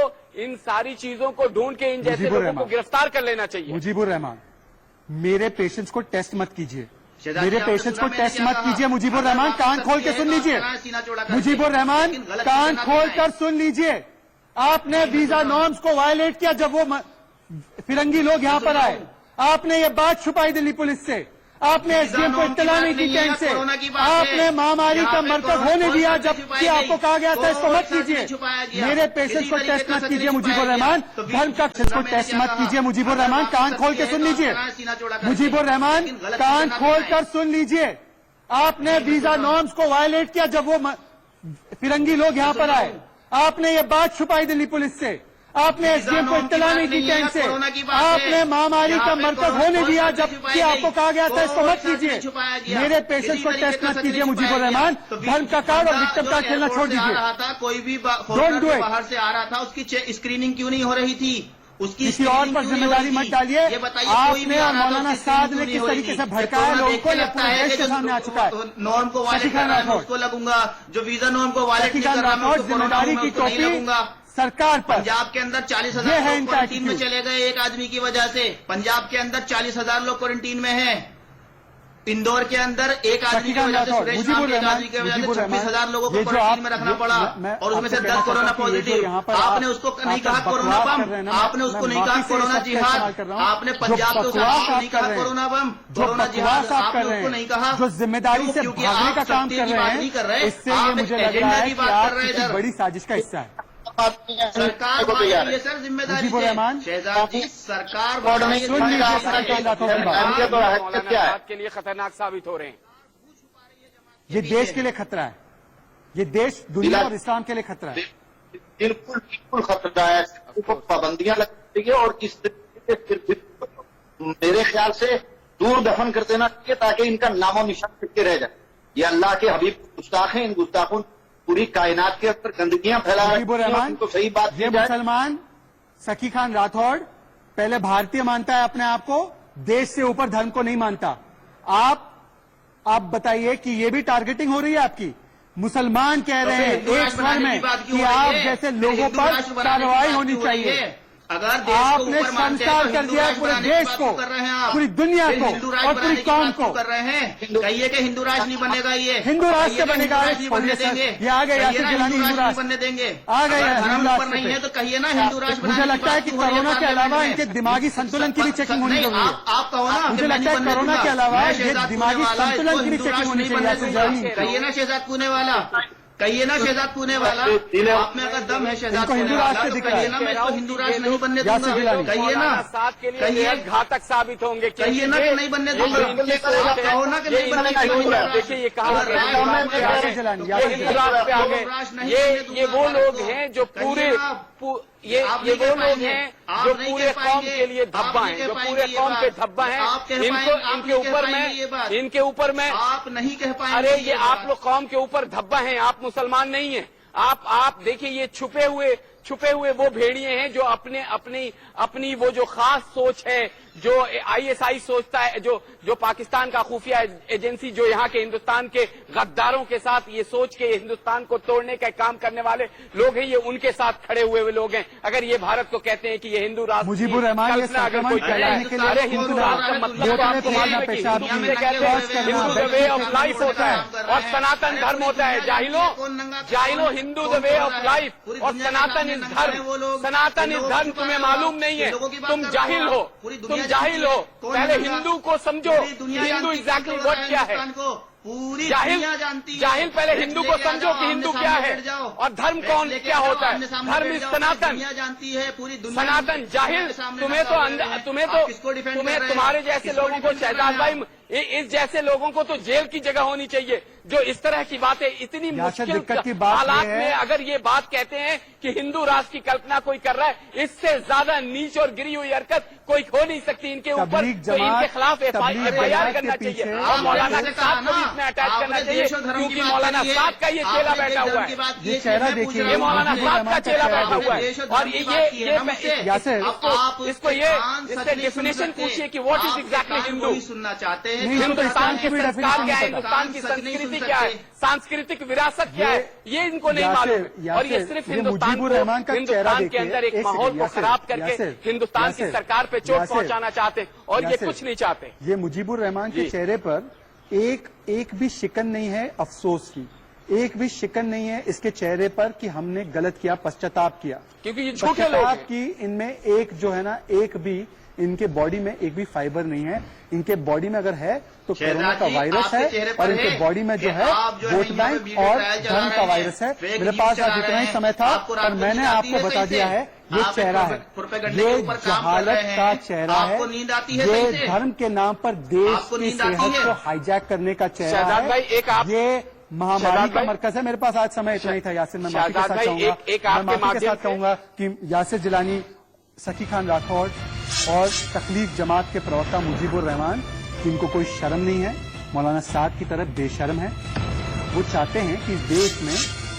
इन सारी चीजों को ढूंढ के इन जैसे लोगों को गिरफ्तार कर लेना चाहिए। मुजीबुर रहमान, मेरे पेशेंट्स को टेस्ट मत कीजिए, मेरे पेशेंट्स को टेस्ट मत कीजिए। मुजीबुर रहमान कान खोल के सुन लीजिए, मुजीबुर रहमान कान खोल कर सुन लीजिए। आपने वीजा नॉर्म्स को वायलेट किया जब वो फिरंगी लोग यहाँ पर आए, आपने ये बात छुपाई दिल्ली पुलिस से, आपने SDM को इत्तला नहीं दी कैंप से, आपने महामारी का मरकज होने दिया जबकि आपको कहा गया था इसको मत कीजिए। मेरे पेशेंट्स को टेस्ट मत कीजिए मुजीबुर रहमान, धर्म का को टेस्ट मत कीजिए। मुजीबुर रहमान कान खोल के सुन लीजिए, मुजीबुर रहमान कान खोल कर सुन लीजिए। आपने वीजा नॉर्म्स को वायलेट किया जब वो फिरंगी लोग यहाँ पर आए, आपने ये बात छुपाई दिल्ली पुलिस से, आपने SDM को इत्तला नहीं दी कैंप से, आपने महामारी का मरकज होने दिया जबकि आपको कहा गया था इसको मत कीजिए। मेरे पेशेंट्स को टेस्ट मत कीजिए मुजीबुर रहमान, धर्म का कार्ड और विक्टिम कार्ड खेलना छोड़ दीजिए। कोई भी बाहर से आ रहा था उसकी स्क्रीनिंग क्यों नहीं हो रही थी? उसकी किसी और पर जिम्मेदारी मत डालिए। आपने और मौलाना साद ने किस तरीके से भड़काया लोगों को, ये पूरे देश के सामने आ चुका है। नॉर्म को वायलेट कर रहा है उसको लगूंगा, जो वीजा नॉर्म को वायलेट नहीं कर रहा मैं उसको जिम्मेदारी की टोपी लगूंगा सरकार पर। पंजाब के अंदर 40,000 क्वारंटीन में चले गए एक आदमी की वजह से। पंजाब के अंदर 40,000 लोग क्वारंटीन में हैं। इंदौर के अंदर एक आदमी की वजह से, सुरेश नाम के एक आदमी की वजह से 26,000 लोगों को क्वारंटीन में रखना पड़ा और उसमें से 10 कोरोना पॉजिटिव। आपने उसको नहीं कहा कोरोना बम, आपने उसको नहीं कहा कोरोना जिहाद, आपने पंजाब के उस आदमी को नहीं कहा कोरोना बम, कोरोना जिहाद आपने उसको नहीं कहा। जो जिम्मेदारी से भागने का काम कर रहे हैं, इससे ये मुझे लग रहा है कि आप बड़ी साजिश का हिस्सा है। सरकार ये सर जिम्मेदारी शहजाद जी, सरकार के लिए खतरनाक साबित हो रहे हैं। ये देश के लिए खतरा है, ये देश दुनिया और इस्लाम के लिए खतरा है। बिल्कुल बिल्कुल खतरा है। पाबंदियां लगती है और इस तरीके से फिर मेरे ख्याल से दूर दफन कर देना चाहिए ताकि इनका नामो निशान टिके रह जाए। ये अल्लाह के हबीब गुस्ताख हैं, इन गुस्ताखों पूरी कायनात के अंदर गंदगियां फैला रही हैं। उनको सही बात ये मुसलमान सखी खान राठौड़ पहले भारतीय मानता है अपने आप को, देश से ऊपर धर्म को नहीं मानता। आप आप बताइए कि ये भी टारगेटिंग हो रही है आपकी? मुसलमान कह रहे हैं एक स्वर में कि आप जैसे लोगों पर कार्रवाई होनी चाहिए। अगर देश आपने संस्कार कर दिया है पूरे देश को, पूरी दुनिया को और पूरी कौम को। कर रहे हैं, कहिए कि हिंदू राष्ट्र नहीं बनेगा, ये हिंदू राष्ट्र बनेगा। बनने देंगे, ये आ गए यासिर गिलानी, हिंदू राष्ट्र बनने देंगे। आ गए धर्म पर नहीं है तो कहिए ना हिंदू राष्ट्र। मुझे लगता है कि कोरोना के अलावा इनके दिमागी संतुलन की भी चेकिंग होनी चाहिए। आप कहो ना, मुझे लगता है कोरोना के अलावा ये दिमागी संतुलन की भी चेकिंग होनी चाहिए। कहिए ना शहजाद पुणे वाला, कहिए ना शहजाद पुणे वाला, आप में अगर दम है शहजाद पुणे वाला तो कहिए ना मैं इसको हिंदू राष्ट्र नहीं बनने दूंगा। कहिए ना, कहिए घातक साबित होंगे, कहिए ना कि नहीं बनने दूंगा। कहो ना कि नहीं बनने दूंगा। देखिए ये कहा ये वो लोग हैं जो पूरे ये वो लोग हैं जो पूरे कौम के लिए धब्बा हैं, जो पूरे कौम पे धब्बा हैं। इनके ऊपर में आप नहीं कह पाएंगे। अरे ये आप लोग कौम के ऊपर धब्बा हैं, आप मुसलमान नहीं हैं। आप देखिए ये छुपे हुए वो भेड़िए हैं जो अपनी वो जो खास सोच है, जो आईएसआई सोचता है, जो पाकिस्तान का खुफिया एजेंसी, जो यहाँ के हिंदुस्तान के गद्दारों के साथ ये सोच के हिंदुस्तान को तोड़ने का काम करने वाले लोग हैं, ये उनके साथ खड़े हुए लोग हैं। अगर ये भारत को कहते हैं कि ये हिंदू राष्ट्र मुजीबुर रहमान अगर कोई अरे हिंदू राष्ट्र मतलब आपको मालूम है कि हिंदू जिसे कहते हैं Hindu the way of life होता है और सनातन धर्म होता है। जाहिलो Hindu the way of life और सनातन इस धर्म तुम्हें मालूम नहीं है, तुम जाहिल हो, जाहिल हो। पहले हिंदू को समझो, हिंदू एग्जैक्टली व्हाट क्या है। जाहिल पहले हिंदू को समझो कि हिंदू क्या है और धर्म कौन क्या होता है। धर्म सनातन जानती है पूरी दुनिया। सनातन जाहिल तुम्हें तुम्हारे जैसे लोगों को, शहजाद भाई इस जैसे लोगों को तो जेल की जगह होनी चाहिए जो इस तरह की बातें इतनी मुश्किल हालात में अगर ये बात कहते हैं कि हिंदू राष्ट्र की कल्पना कोई कर रहा है, इससे ज्यादा नीच और गिरी हुई हरकत कोई हो नहीं सकती इनके ऊपर। तो इनके खिलाफ FIR करना चाहिए और मौलाना के साथ को भी इसमें अटैच करना चाहिए, क्योंकि मौलाना साहब का ये चेला बैठा हुआ है। ये चेहरा देखिए, ये मौलाना साहब का चेला बैठा हुआ है। और इसको इससे डेफिनेशन पूछिए कि व्हाट इज एग्जैक्टली हिंदू सुनना चाहते हैं। हिंदुस्तान के संस्कार क्या है, हिंदुस्तान की संस्कृति क्या है, सांस्कृतिक विरासत क्या है, ये इनको नहीं मालूम। और ये सिर्फ हिंदुस्तान के अंदर एक माहौल को खराब करके हिंदुस्तान की सरकार पे चोट पहुंचाना चाहते हैं और ये कुछ नहीं चाहते। ये मुजीबुर रहमान के चेहरे पर एक भी शिकन नहीं है अफसोस की, एक भी शिकन नहीं है इसके चेहरे पर कि हमने गलत किया, पश्चाताप किया। क्योंकि ये झूठे लोग हैं की इनमें एक जो है ना, एक भी इनके बॉडी में एक भी फाइबर नहीं है। इनके बॉडी में अगर है तो कोरोना का वायरस है और इनके बॉडी में जो है वोट बैंक और धर्म का वायरस है। मेरे पास आज इतना ही समय था और मैंने आपको बता दिया है ये चेहरा है, ये जहालत का चेहरा है, ये धर्म के नाम पर देश की सेहत को हाईजैक करने का चेहरा है, ये महामारी का मरकज है। मेरे पास आज समय इतना ही था। यासिर, मैं माफी के साथ कहूंगा कि यासिर जिलानी, सखी खान राठौड़ और तकलीफ जमात के प्रवक्ता मुजीबुर रहमान, जिनको कोई शर्म नहीं है, मौलाना साहब की तरफ बेशर्म है। वो चाहते हैं कि इस देश में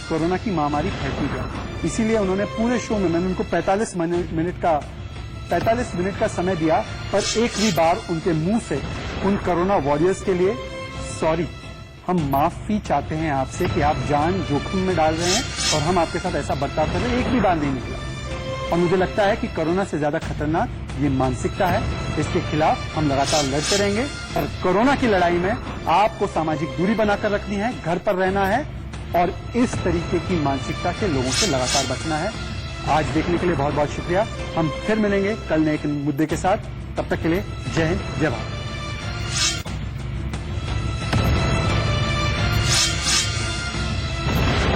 कोरोना की महामारी फैलती जाए, इसीलिए उन्होंने पूरे शो में, मैंने उनको 45 मिनट का समय दिया, पर एक भी बार उनके मुंह से उन कोरोना वॉरियर्स के लिए सॉरी, हम माफी चाहते हैं आपसे कि आप जान जोखिम में डाल रहे हैं और हम आपके साथ ऐसा बर्ताव कर रहे हैं, एक भी बार नहीं निकला। और मुझे लगता है कि कोरोना से ज्यादा खतरनाक ये मानसिकता है, इसके खिलाफ हम लगातार लड़ते रहेंगे। और कोरोना की लड़ाई में आपको सामाजिक दूरी बनाकर रखनी है, घर पर रहना है और इस तरीके की मानसिकता के लोगों से लगातार बचना है। आज देखने के लिए बहुत बहुत शुक्रिया। हम फिर मिलेंगे कल नए एक मुद्दे के साथ। तब तक के लिए जय हिंद, जय भारत।